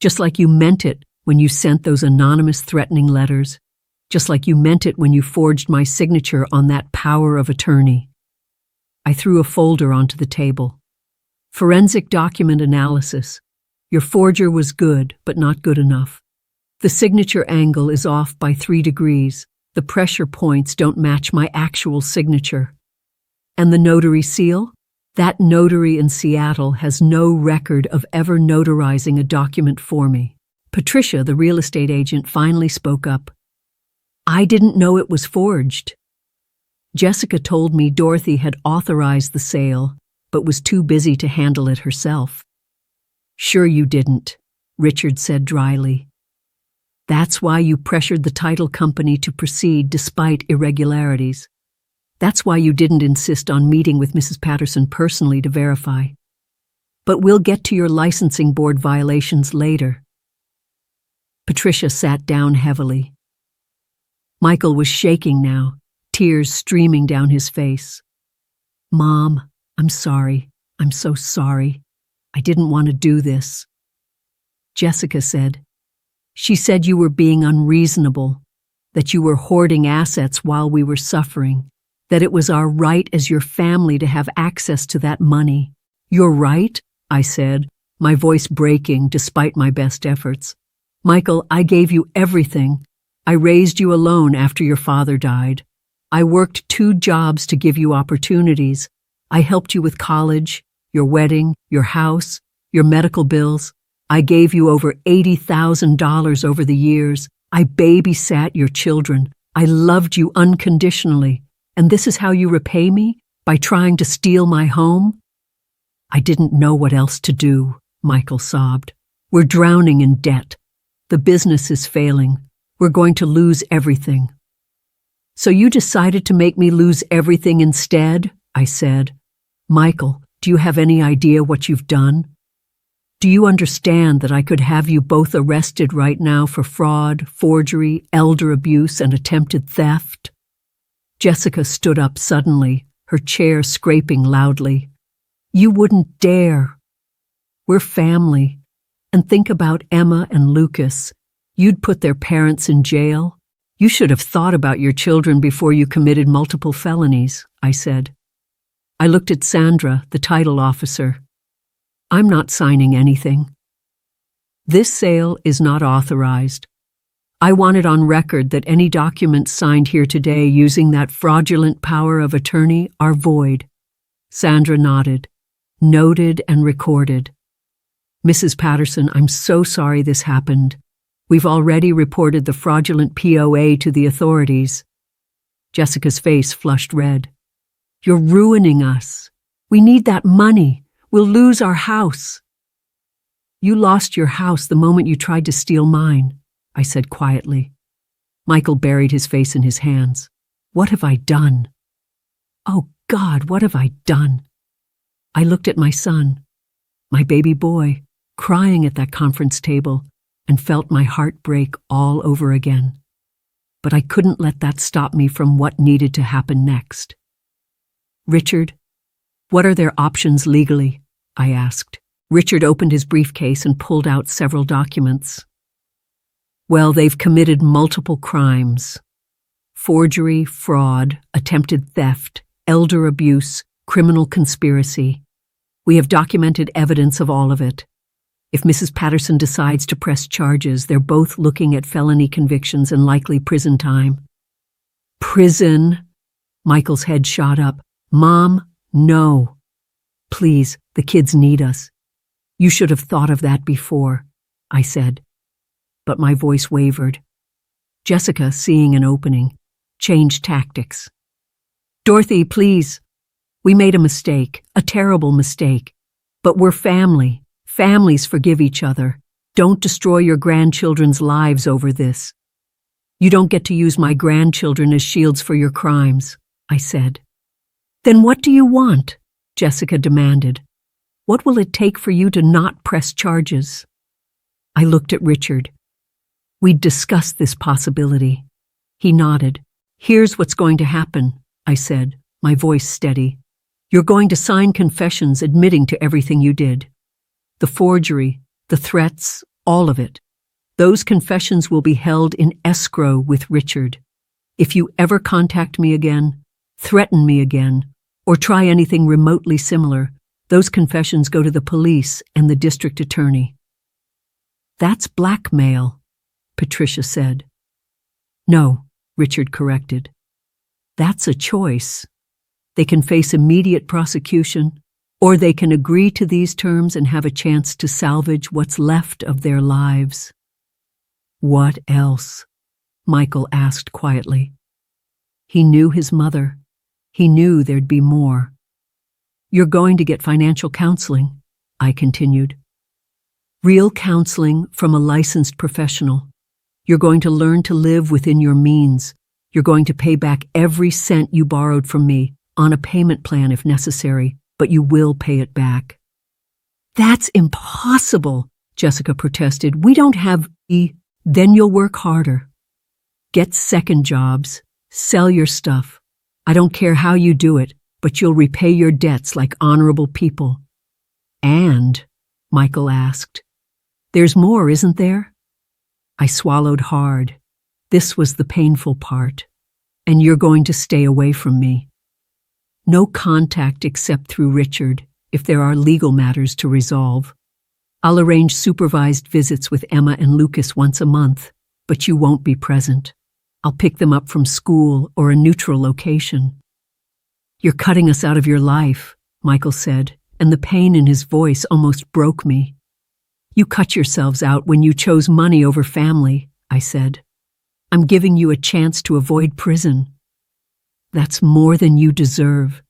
Just like you meant it when you sent those anonymous threatening letters. Just like you meant it when you forged my signature on that power of attorney. I threw a folder onto the table. Forensic document analysis. Your forger was good, but not good enough. The signature angle is off by 3 degrees. The pressure points don't match my actual signature. And the notary seal? That notary in Seattle has no record of ever notarizing a document for me. Patricia, the real estate agent, finally spoke up. I didn't know it was forged. Jessica told me Dorothy had authorized the sale, but was too busy to handle it herself. Sure you didn't, Richard said dryly. That's why you pressured the title company to proceed despite irregularities. That's why you didn't insist on meeting with Mrs. Patterson personally to verify. But we'll get to your licensing board violations later. Patricia sat down heavily. Michael was shaking now, tears streaming down his face. Mom, I'm sorry. I'm so sorry. I didn't want to do this. Jessica said. She said you were being unreasonable, that you were hoarding assets while we were suffering, that it was our right as your family to have access to that money. Your right? I said, my voice breaking despite my best efforts. Michael, I gave you everything. I raised you alone after your father died. I worked 2 jobs to give you opportunities. I helped you with college, your wedding, your house, your medical bills. I gave you over $80,000 over the years. I babysat your children. I loved you unconditionally. And this is how you repay me? By trying to steal my home? I didn't know what else to do, Michael sobbed. We're drowning in debt. The business is failing. We're going to lose everything. So you decided to make me lose everything instead? I said. Michael, do you have any idea what you've done? Do you understand that I could have you both arrested right now for fraud, forgery, elder abuse, and attempted theft? Jessica stood up suddenly, her chair scraping loudly. You wouldn't dare. We're family. And think about Emma and Lucas. You'd put their parents in jail. You should have thought about your children before you committed multiple felonies, I said. I looked at Sandra, the title officer. I'm not signing anything. This sale is not authorized. I want it on record that any documents signed here today using that fraudulent power of attorney are void. Sandra nodded. Noted and recorded. Mrs. Patterson, I'm so sorry this happened. We've already reported the fraudulent POA to the authorities. Jessica's face flushed red. You're ruining us. We need that money. We'll lose our house. You lost your house the moment you tried to steal mine, I said quietly. Michael buried his face in his hands. What have I done? Oh God, what have I done? I looked at my son, my baby boy, crying at that conference table, and felt my heart break all over again. But I couldn't let that stop me from what needed to happen next. Richard, what are their options legally? I asked. Richard opened his briefcase and pulled out several documents. Well, they've committed multiple crimes. Forgery, fraud, attempted theft, elder abuse, criminal conspiracy. We have documented evidence of all of it. If Mrs. Patterson decides to press charges, they're both looking at felony convictions and likely prison time. Prison? Michael's head shot up. Mom, no. Please, the kids need us. You should have thought of that before, I said. But my voice wavered. Jessica, seeing an opening, changed tactics. Dorothy, please. We made a mistake, a terrible mistake. But we're family. Families forgive each other. Don't destroy your grandchildren's lives over this. You don't get to use my grandchildren as shields for your crimes, I said. Then what do you want? Jessica demanded. What will it take for you to not press charges? I looked at Richard. We'd discussed this possibility. He nodded. Here's what's going to happen, I said, my voice steady. You're going to sign confessions admitting to everything you did. The forgery, the threats, all of it. Those confessions will be held in escrow with Richard. If you ever contact me again, threaten me again, or try anything remotely similar, those confessions go to the police and the district attorney. That's blackmail, Patricia said. No, Richard corrected. That's a choice. They can face immediate prosecution, or they can agree to these terms and have a chance to salvage what's left of their lives. What else? Michael asked quietly. He knew his mother. He knew there'd be more. You're going to get financial counseling, I continued. Real counseling from a licensed professional. You're going to learn to live within your means. You're going to pay back every cent you borrowed from me, on a payment plan if necessary, but you will pay it back. That's impossible, Jessica protested. We don't have Then you'll work harder. Get second jobs. Sell your stuff. I don't care how you do it, but you'll repay your debts like honorable people. And, Michael asked, there's more, isn't there? I swallowed hard. This was the painful part. And you're going to stay away from me. No contact except through Richard, if there are legal matters to resolve. I'll arrange supervised visits with Emma and Lucas once a month, but you won't be present. I'll pick them up from school or a neutral location. You're cutting us out of your life, Michael said, and the pain in his voice almost broke me. You cut yourselves out when you chose money over family, I said. I'm giving you a chance to avoid prison. That's more than you deserve.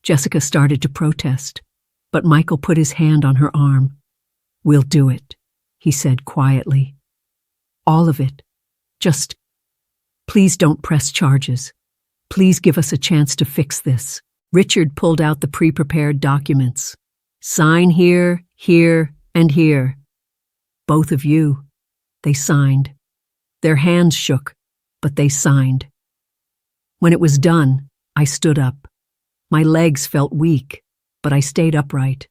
Jessica started to protest, but Michael put his hand on her arm. We'll do it, he said quietly. All of it. Just, please don't press charges. Please give us a chance to fix this. Richard pulled out the pre-prepared documents. Sign here, here, and here. Both of you. They signed. Their hands shook, but they signed. When it was done, I stood up. My legs felt weak, but I stayed upright.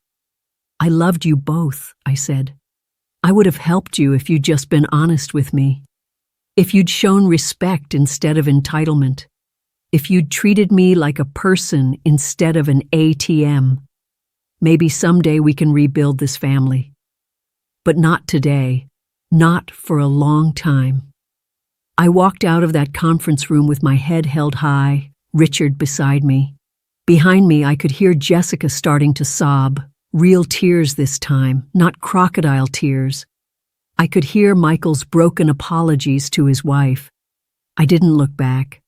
I loved you both, I said. I would have helped you if you'd just been honest with me. If you'd shown respect instead of entitlement. If you'd treated me like a person instead of an ATM. Maybe someday we can rebuild this family. But not today. Not for a long time. I walked out of that conference room with my head held high, Richard beside me. Behind me, I could hear Jessica starting to sob, real tears this time, not crocodile tears. I could hear Michael's broken apologies to his wife. I didn't look back.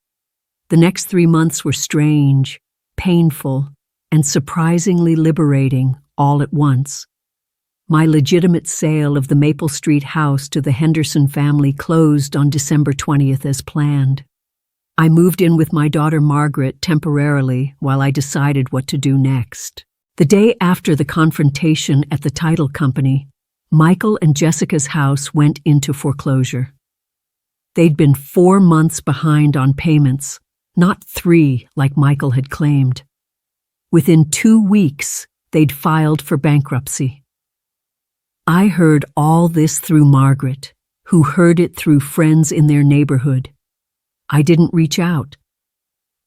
The next 3 months were strange, painful, and surprisingly liberating all at once. My legitimate sale of the Maple Street house to the Henderson family closed on December 20th as planned. I moved in with my daughter Margaret temporarily while I decided what to do next. The day after the confrontation at the title company, Michael and Jessica's house went into foreclosure. They'd been 4 months behind on payments, not 3 like Michael had claimed. Within 2 weeks, they'd filed for bankruptcy. I heard all this through Margaret, who heard it through friends in their neighborhood. I didn't reach out.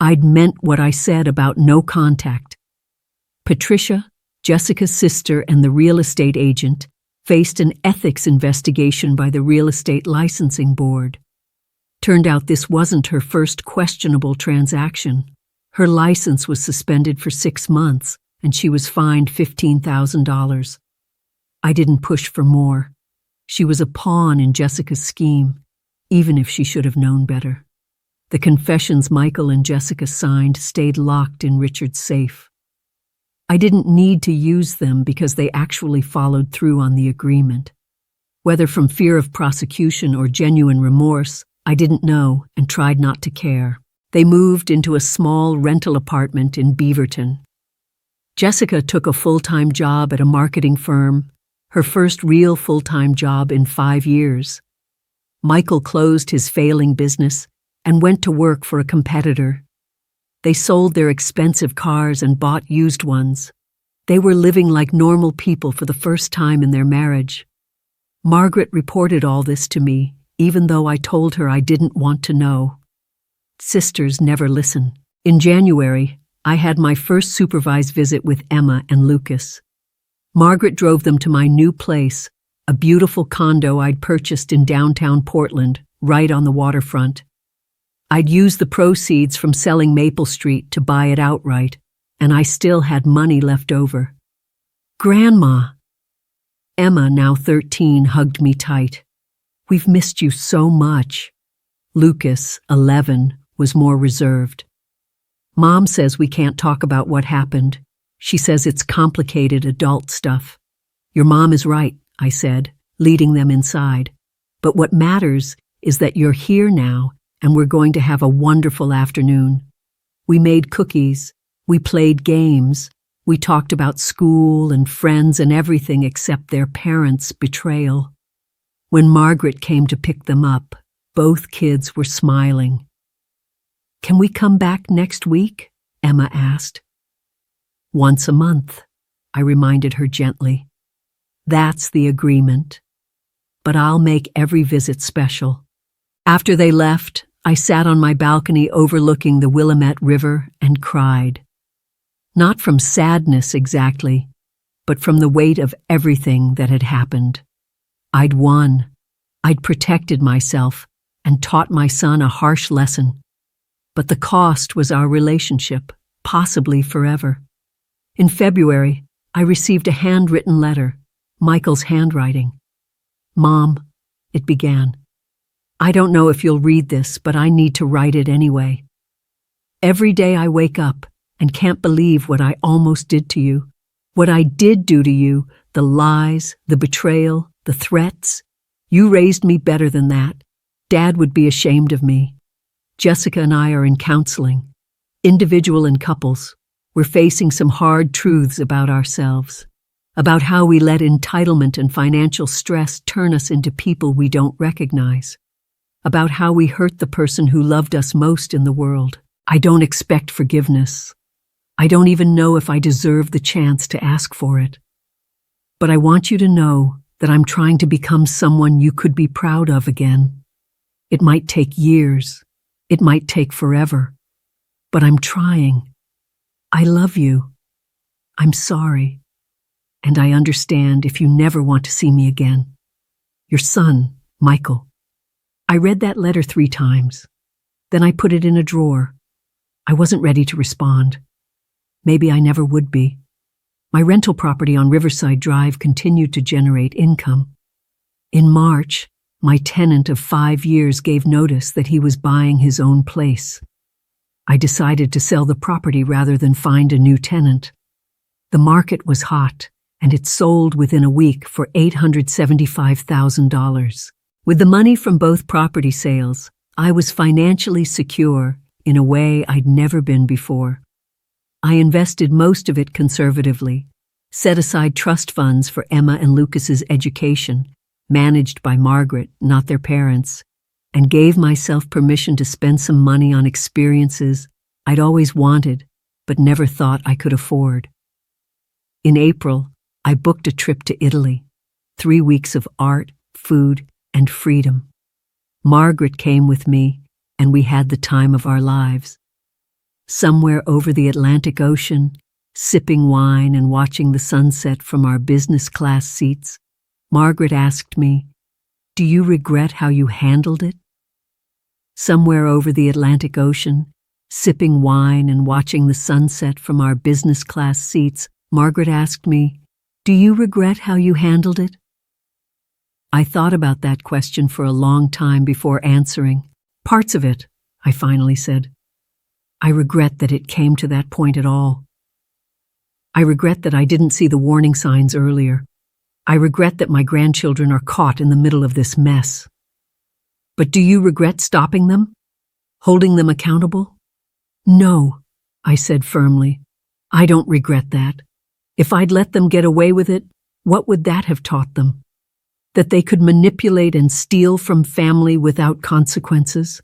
I'd meant what I said about no contact. Patricia, Jessica's sister and the real estate agent, faced an ethics investigation by the Real Estate Licensing Board. Turned out this wasn't her first questionable transaction. Her license was suspended for 6 months, and she was fined $15,000. I didn't push for more. She was a pawn in Jessica's scheme, even if she should have known better. The confessions Michael and Jessica signed stayed locked in Richard's safe. I didn't need to use them because they actually followed through on the agreement. Whether from fear of prosecution or genuine remorse, I didn't know and tried not to care. They moved into a small rental apartment in Beaverton. Jessica took a full-time job at a marketing firm, her first real full-time job in 5 years. Michael closed his failing business and went to work for a competitor. They sold their expensive cars and bought used ones. They were living like normal people for the first time in their marriage. Margaret reported all this to me, even though I told her I didn't want to know. Sisters never listen. In January, I had my first supervised visit with Emma and Lucas. Margaret drove them to my new place, a beautiful condo I'd purchased in downtown Portland, right on the waterfront. I'd used the proceeds from selling Maple Street to buy it outright, and I still had money left over. "Grandma!" Emma, now 13, hugged me tight. "We've missed you so much." Lucas, 11, was more reserved. "Mom says we can't talk about what happened. She says it's complicated adult stuff." "Your mom is right," I said, leading them inside. "But what matters is that you're here now, and we're going to have a wonderful afternoon." We made cookies, we played games, we talked about school and friends and everything except their parents' betrayal. When Margaret came to pick them up, both kids were smiling. "Can we come back next week?" Emma asked. "Once a month," I reminded her gently. "That's the agreement. But I'll make every visit special." After they left, I sat on my balcony overlooking the Willamette River and cried. Not from sadness exactly, but from the weight of everything that had happened. I'd won. I'd protected myself and taught my son a harsh lesson. But the cost was our relationship, possibly forever. In February, I received a handwritten letter, Michael's handwriting. "Mom," it began, "I don't know if you'll read this, but I need to write it anyway. Every day I wake up and can't believe what I almost did to you. What I did do to you, the lies, the betrayal, the threats. You raised me better than that. Dad would be ashamed of me. Jessica and I are in counseling, individual and couples. We're facing some hard truths about ourselves, about how we let entitlement and financial stress turn us into people we don't recognize, about how we hurt the person who loved us most in the world. I don't expect forgiveness. I don't even know if I deserve the chance to ask for it. But I want you to know that I'm trying to become someone you could be proud of again. It might take years. It might take forever. But I'm trying. I love you. I'm sorry. And I understand if you never want to see me again. Your son, Michael." I read that letter 3 times. Then I put it in a drawer. I wasn't ready to respond. Maybe I never would be. My rental property on Riverside Drive continued to generate income. In March, my tenant of 5 years gave notice that he was buying his own place. I decided to sell the property rather than find a new tenant. The market was hot, and it sold within a week for $875,000. With the money from both property sales, I was financially secure in a way I'd never been before. I invested most of it conservatively, set aside trust funds for Emma and Lucas's education, managed by Margaret, not their parents, and gave myself permission to spend some money on experiences I'd always wanted but never thought I could afford. In April, I booked a trip to Italy, 3 weeks of art, food, and freedom. Margaret came with me, and we had the time of our lives. Somewhere over the Atlantic Ocean, sipping wine and watching the sunset from our business class seats, Margaret asked me, "Do you regret how you handled it?" Somewhere over the Atlantic Ocean, Sipping wine and watching the sunset from our business class seats, Margaret asked me, "Do you regret how you handled it?" I thought about that question for a long time before answering. "Parts of it," I finally said. "I regret that it came to that point at all. I regret that I didn't see the warning signs earlier. I regret that my grandchildren are caught in the middle of this mess." "But do you regret stopping them? Holding them accountable?" "No," I said firmly. "I don't regret that. If I'd let them get away with it, what would that have taught them? That they could manipulate and steal from family without consequences?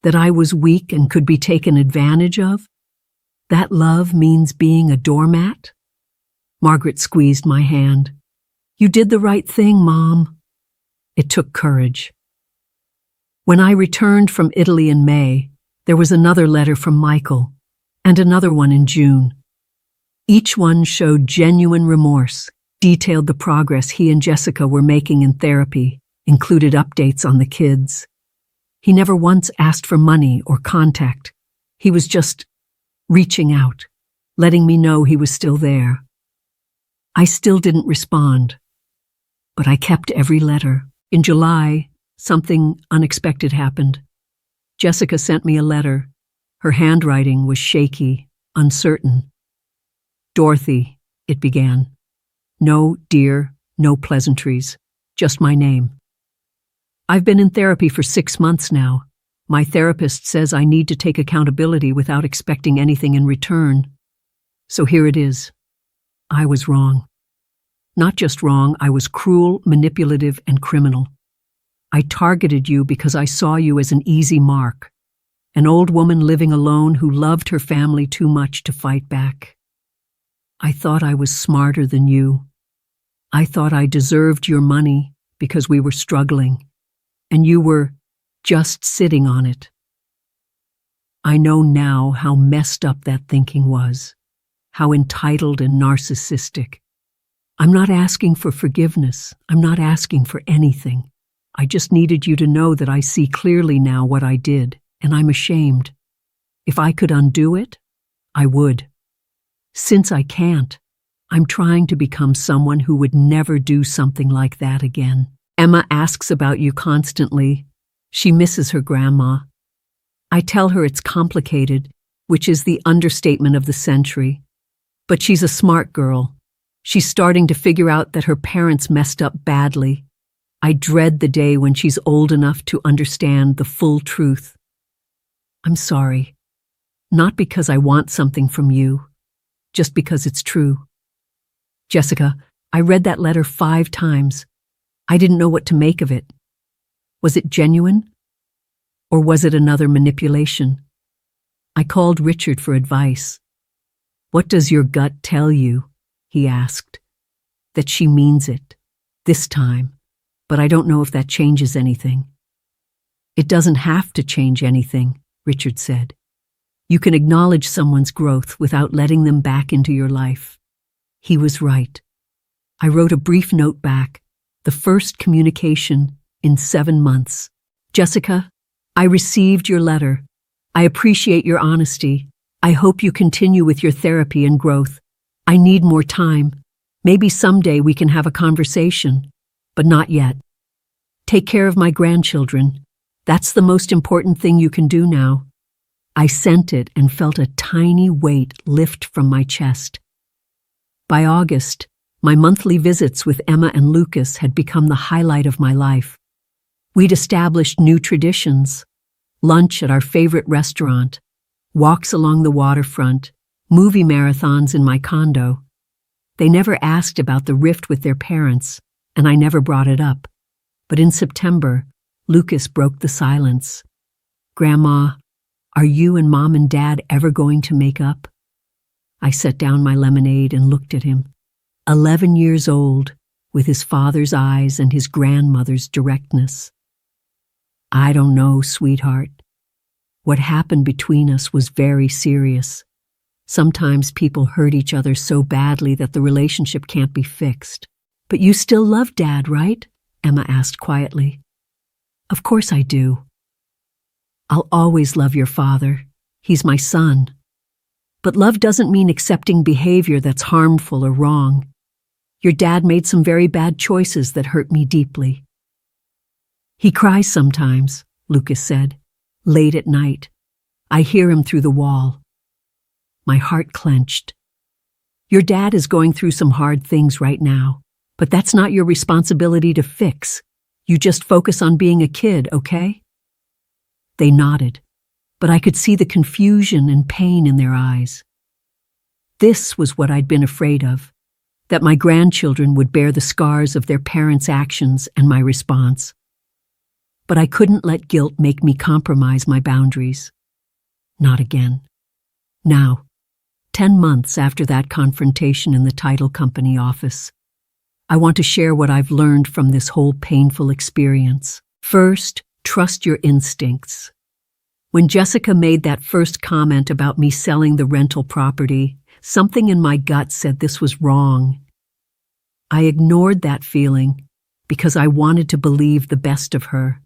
That I was weak and could be taken advantage of? That love means being a doormat?" Margaret squeezed my hand. "You did the right thing, Mom." It took courage. When I returned from Italy in May, there was another letter from Michael, and another one in June. Each one showed genuine remorse, detailed the progress he and Jessica were making in therapy, included updates on the kids. He never once asked for money or contact. He was just reaching out, letting me know he was still there. I still didn't respond, but I kept every letter. In July, something unexpected happened. Jessica sent me a letter. Her handwriting was shaky, uncertain. "Dorothy," it began. No dear, no pleasantries, just my name. "I've been in therapy for 6 months now. My therapist says I need to take accountability without expecting anything in return. So here it is. I was wrong. Not just wrong, I was cruel, manipulative, and criminal. I targeted you because I saw you as an easy mark, an old woman living alone who loved her family too much to fight back. I thought I was smarter than you. I thought I deserved your money because we were struggling, and you were just sitting on it. I know now how messed up that thinking was, how entitled and narcissistic. I'm not asking for forgiveness. I'm not asking for anything. I just needed you to know that I see clearly now what I did, and I'm ashamed. If I could undo it, I would. Since I can't, I'm trying to become someone who would never do something like that again. Emma asks about you constantly. She misses her grandma. I tell her it's complicated, which is the understatement of the century. But she's a smart girl. She's starting to figure out that her parents messed up badly. I dread the day when she's old enough to understand the full truth. I'm sorry. Not because I want something from you, just because it's true. Jessica, I read that letter 5 times. I didn't know what to make of it. Was it genuine? Or was it another manipulation? I called Richard for advice. "What does your gut tell you?" he asked. "That she means it, this time, but I don't know if that changes anything." "It doesn't have to change anything," Richard said. "You can acknowledge someone's growth without letting them back into your life." He was right. I wrote a brief note back, the first communication in 7 months. "Jessica, I received your letter. I appreciate your honesty. I hope you continue with your therapy and growth. I need more time. Maybe someday we can have a conversation, but not yet. Take care of my grandchildren. That's the most important thing you can do now." I sent it and felt a tiny weight lift from my chest. By August, my monthly visits with Emma and Lucas had become the highlight of my life. We'd established new traditions: lunch at our favorite restaurant, walks along the waterfront, movie marathons in my condo. They never asked about the rift with their parents, and I never brought it up. But in September, Lucas broke the silence. "Grandma, are you and Mom and Dad ever going to make up?" I set down my lemonade and looked at him. 11 years old, with his father's eyes and his grandmother's directness. "I don't know, sweetheart. What happened between us was very serious. Sometimes people hurt each other so badly that the relationship can't be fixed." "But you still love Dad, right?" Emma asked quietly. "Of course I do. I'll always love your father. He's my son. But love doesn't mean accepting behavior that's harmful or wrong. Your dad made some very bad choices that hurt me deeply. He cries sometimes, Lucas said, late at night. I hear him through the wall. My heart clenched. Your dad is going through some hard things right now, but that's not your responsibility to fix. You just focus on being a kid, okay? They nodded, but I could see the confusion and pain in their eyes. This was what I'd been afraid of, that my grandchildren would bear the scars of their parents' actions and my response. But I couldn't let guilt make me compromise my boundaries. Not again. Now, 10 months after that confrontation in the title company office, I want to share what I've learned from this whole painful experience. First, trust your instincts. When Jessica made that first comment about me selling the rental property, something in my gut said this was wrong. I ignored that feeling because I wanted to believe the best of her.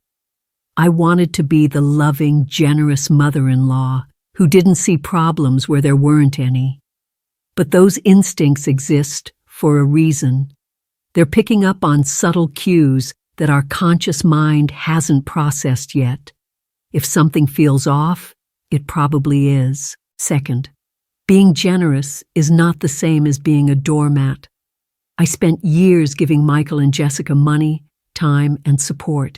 I wanted to be the loving, generous mother-in-law who didn't see problems where there weren't any. But those instincts exist for a reason. They're picking up on subtle cues that our conscious mind hasn't processed yet. If something feels off, it probably is. Second, being generous is not the same as being a doormat. I spent years giving Michael and Jessica money, time, and support.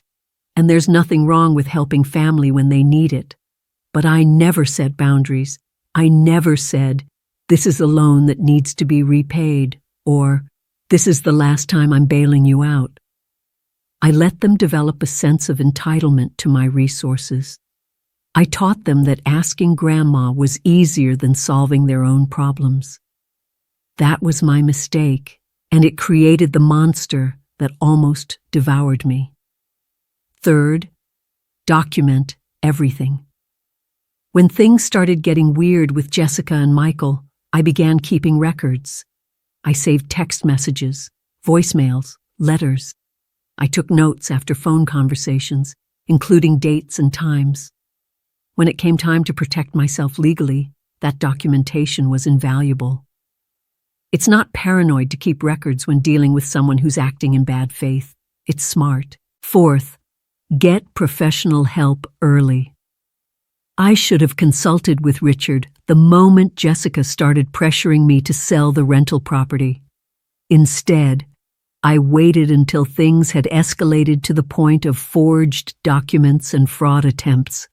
And there's nothing wrong with helping family when they need it. But I never set boundaries. I never said, this is a loan that needs to be repaid, or this is the last time I'm bailing you out. I let them develop a sense of entitlement to my resources. I taught them that asking Grandma was easier than solving their own problems. That was my mistake, and it created the monster that almost devoured me. Third, document everything. When things started getting weird with Jessica and Michael, I began keeping records. I saved text messages, voicemails, letters. I took notes after phone conversations, including dates and times. When it came time to protect myself legally, that documentation was invaluable. It's not paranoid to keep records when dealing with someone who's acting in bad faith. It's smart. Fourth, get professional help early. I should have consulted with Richard the moment Jessica started pressuring me to sell the rental property. Instead, I waited until things had escalated to the point of forged documents and fraud attempts.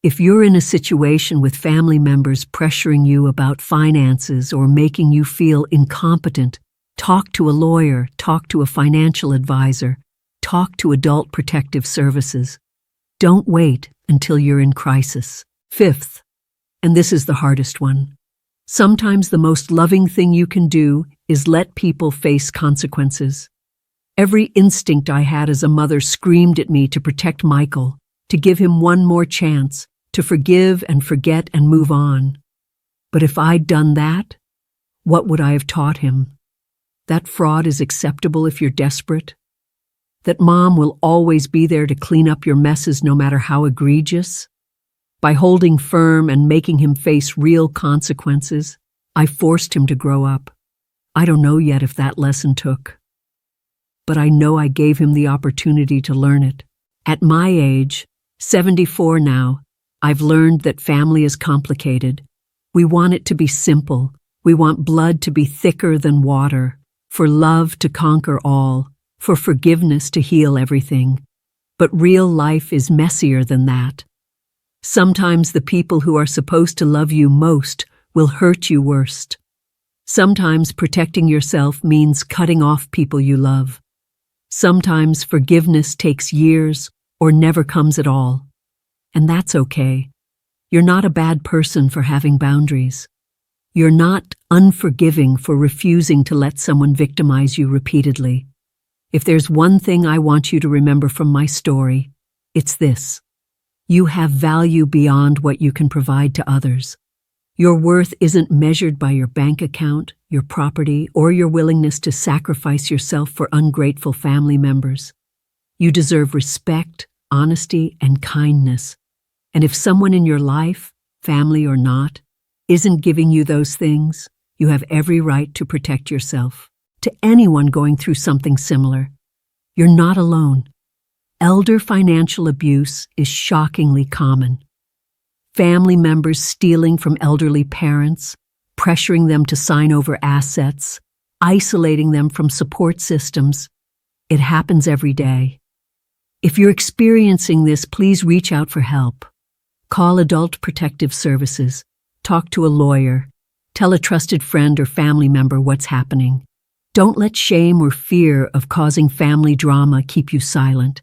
If you're in a situation with family members pressuring you about finances or making you feel incompetent, talk to a lawyer, talk to a financial advisor, talk to Adult Protective Services. Don't wait until you're in crisis. Fifth, and this is the hardest one, sometimes the most loving thing you can do is let people face consequences. Every instinct I had as a mother screamed at me to protect Michael, to give him one more chance, to forgive and forget and move on. But if I'd done that, what would I have taught him? That fraud is acceptable if you're desperate? That mom will always be there to clean up your messes no matter how egregious? By holding firm and making him face real consequences, I forced him to grow up. I don't know yet if that lesson took. But I know I gave him the opportunity to learn it. At my age, 74 now, I've learned that family is complicated. We want it to be simple. We want blood to be thicker than water, for love to conquer all, for forgiveness to heal everything. But real life is messier than that. Sometimes the people who are supposed to love you most will hurt you worst. Sometimes protecting yourself means cutting off people you love. Sometimes forgiveness takes years or never comes at all. And that's okay. You're not a bad person for having boundaries. You're not unforgiving for refusing to let someone victimize you repeatedly. If there's one thing I want you to remember from my story, it's this. You have value beyond what you can provide to others. Your worth isn't measured by your bank account, your property, or your willingness to sacrifice yourself for ungrateful family members. You deserve respect, honesty, and kindness. And if someone in your life, family or not, isn't giving you those things, you have every right to protect yourself. To anyone going through something similar, you're not alone. Elder financial abuse is shockingly common. Family members stealing from elderly parents, pressuring them to sign over assets, isolating them from support systems. It happens every day. If you're experiencing this, please reach out for help. Call Adult Protective Services. Talk to a lawyer. Tell a trusted friend or family member what's happening. Don't let shame or fear of causing family drama keep you silent.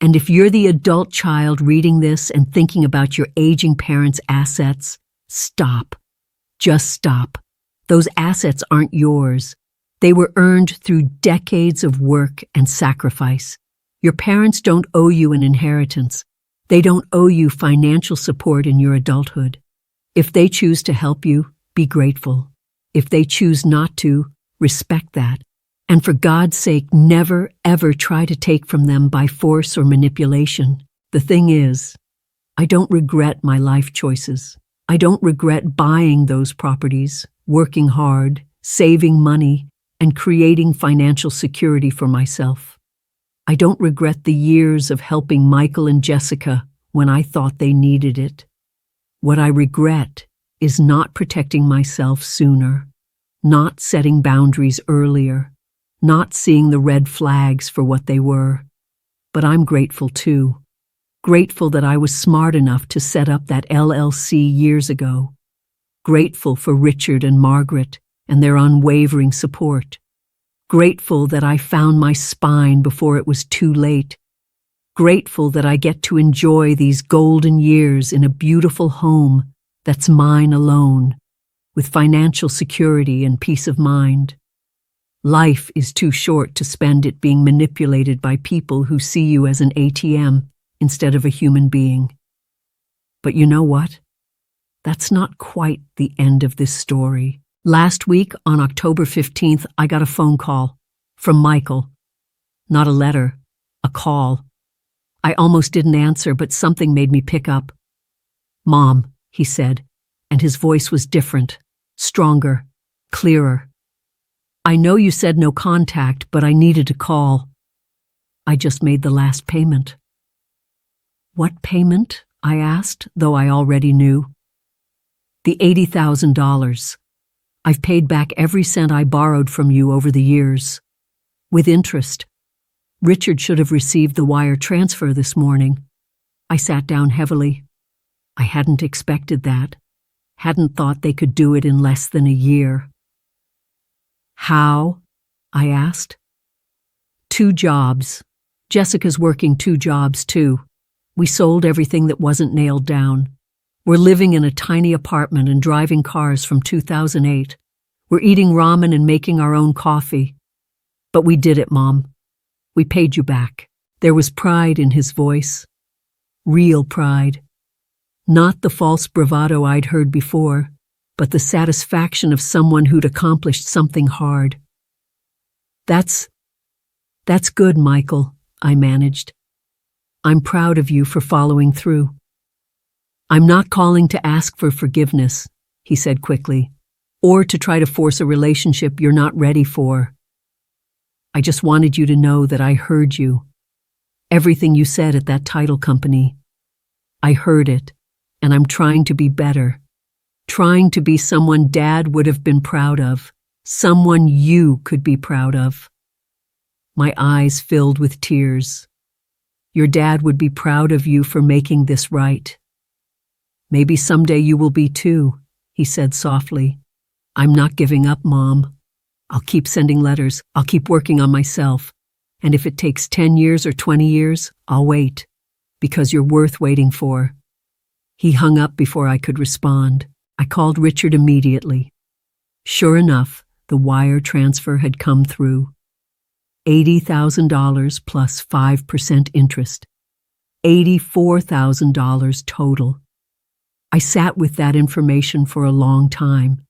And if you're the adult child reading this and thinking about your aging parents' assets, stop. Just stop. Those assets aren't yours. They were earned through decades of work and sacrifice. Your parents don't owe you an inheritance. They don't owe you financial support in your adulthood. If they choose to help you, be grateful. If they choose not to, respect that. And for God's sake, never, ever try to take from them by force or manipulation. The thing is, I don't regret my life choices. I don't regret buying those properties, working hard, saving money, and creating financial security for myself. I don't regret the years of helping Michael and Jessica when I thought they needed it. What I regret is not protecting myself sooner, not setting boundaries earlier, not seeing the red flags for what they were. But I'm grateful too. Grateful that I was smart enough to set up that LLC years ago. Grateful for Richard and Margaret and their unwavering support. Grateful that I found my spine before it was too late. Grateful that I get to enjoy these golden years in a beautiful home that's mine alone, with financial security and peace of mind. Life is too short to spend it being manipulated by people who see you as an ATM instead of a human being. But you know what? That's not quite the end of this story. Last week, on October 15th, I got a phone call from Michael. Not a letter, a call. I almost didn't answer, but something made me pick up. "Mom," he said, and his voice was different, stronger, clearer. "I know you said no contact, but I needed to call. I just made the last payment." "What payment?" I asked, though I already knew. "The $80,000. I've paid back every cent I borrowed from you over the years, with interest. Richard should have received the wire transfer this morning." I sat down heavily. I hadn't expected that. Hadn't thought they could do it in less than a year. "How?" I asked. 2 jobs. Jessica's working 2 jobs too. We sold everything that wasn't nailed down. We're living in a tiny apartment and driving cars from 2008. We're eating ramen and making our own coffee. But we did it, Mom. We paid you back." There was pride in his voice. Real pride. Not the false bravado I'd heard before, but the satisfaction of someone who'd accomplished something hard. That's good, Michael," I managed. "I'm proud of you for following through." "I'm not calling to ask for forgiveness," he said quickly, "or to try to force a relationship you're not ready for. I just wanted you to know that I heard you. Everything you said at that title company. I heard it, and I'm trying to be better. Trying to be someone Dad would have been proud of, someone you could be proud of." My eyes filled with tears. "Your dad would be proud of you for making this right. Maybe someday you will be too," he said softly. "I'm not giving up, Mom. I'll keep sending letters. I'll keep working on myself. And if it takes 10 years or 20 years, I'll wait, because you're worth waiting for." He hung up before I could respond. I called Richard immediately. Sure enough, the wire transfer had come through. $80,000 plus 5% interest. $84,000 total. I sat with that information for a long time.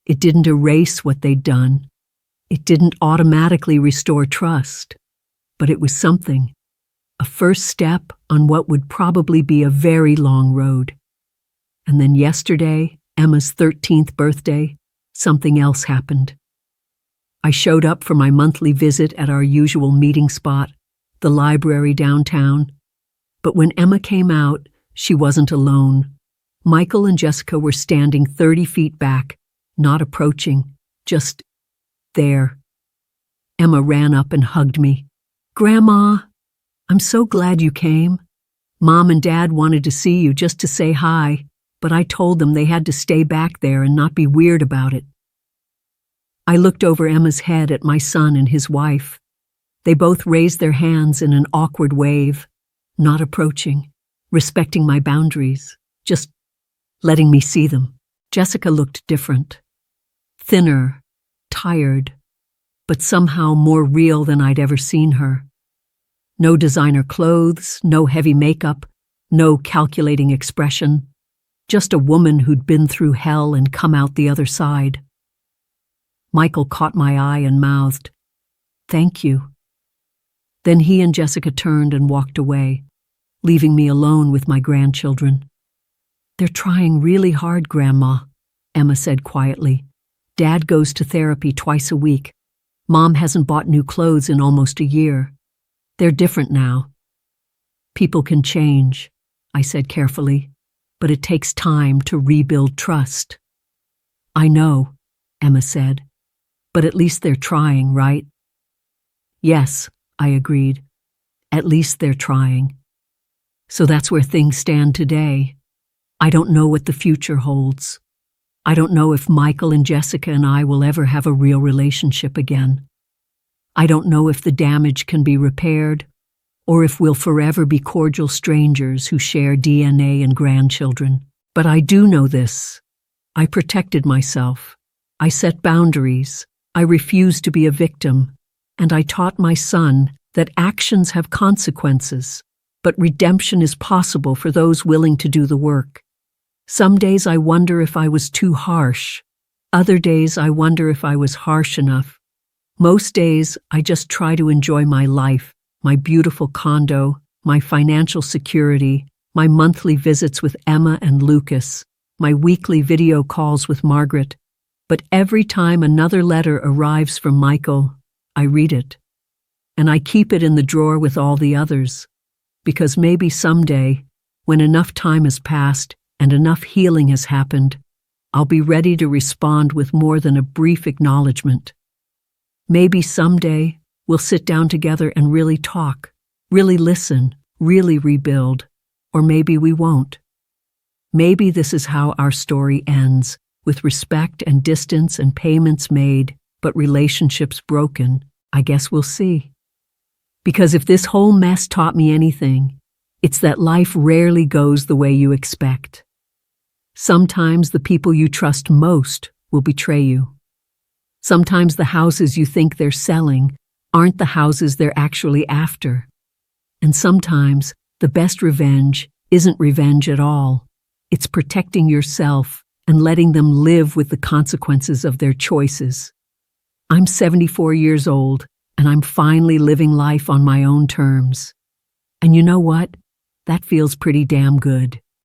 It didn't erase what they'd done. It didn't automatically restore trust. But it was something. A first step on what would probably be a very long road. And then yesterday, Emma's 13th birthday, something else happened. I showed up for my monthly visit at our usual meeting spot, the library downtown. But when Emma came out, she wasn't alone. Michael and Jessica were standing 30 feet back, not approaching, just there. Emma ran up and hugged me. "Grandma, I'm so glad you came. Mom and Dad wanted to see you just to say hi, but I told them they had to stay back there and not be weird about it." I looked over Emma's head at my son and his wife. They both raised their hands in an awkward wave, not approaching, respecting my boundaries, just letting me see them. Jessica looked different. Thinner, tired, but somehow more real than I'd ever seen her. No designer clothes, no heavy makeup, no calculating expression. Just a woman who'd been through hell and come out the other side. Michael caught my eye and mouthed, "Thank you." Then he and Jessica turned and walked away, leaving me alone with my grandchildren. "They're trying really hard, Grandma," Emma said quietly. "Dad goes to therapy twice a week. Mom hasn't bought new clothes in almost a year. They're different now." "People can change," I said carefully, "but it takes time to rebuild trust." "I know," Emma said, "but at least they're trying, right?" "Yes," I agreed. "At least they're trying." So that's where things stand today. I don't know what the future holds. I don't know if Michael and Jessica and I will ever have a real relationship again. I don't know if the damage can be repaired, or if we'll forever be cordial strangers who share DNA and grandchildren. But I do know this. I protected myself. I set boundaries. I refused to be a victim. And I taught my son that actions have consequences, but redemption is possible for those willing to do the work. Some days I wonder if I was too harsh. Other days I wonder if I was harsh enough. Most days I just try to enjoy my life, my beautiful condo, my financial security, my monthly visits with Emma and Lucas, my weekly video calls with Margaret. But every time another letter arrives from Michael, I read it. And I keep it in the drawer with all the others, because maybe someday, when enough time has passed and enough healing has happened, I'll be ready to respond with more than a brief acknowledgement. Maybe someday we'll sit down together and really talk, really listen, really rebuild, or maybe we won't. Maybe this is how our story ends, with respect and distance and payments made, but relationships broken. I guess we'll see. Because if this whole mess taught me anything, it's that life rarely goes the way you expect. Sometimes the people you trust most will betray you. Sometimes the houses you think they're selling aren't the houses they're actually after. And sometimes the best revenge isn't revenge at all. It's protecting yourself and letting them live with the consequences of their choices. I'm 74 years old, and I'm finally living life on my own terms. And you know what? That feels pretty damn good.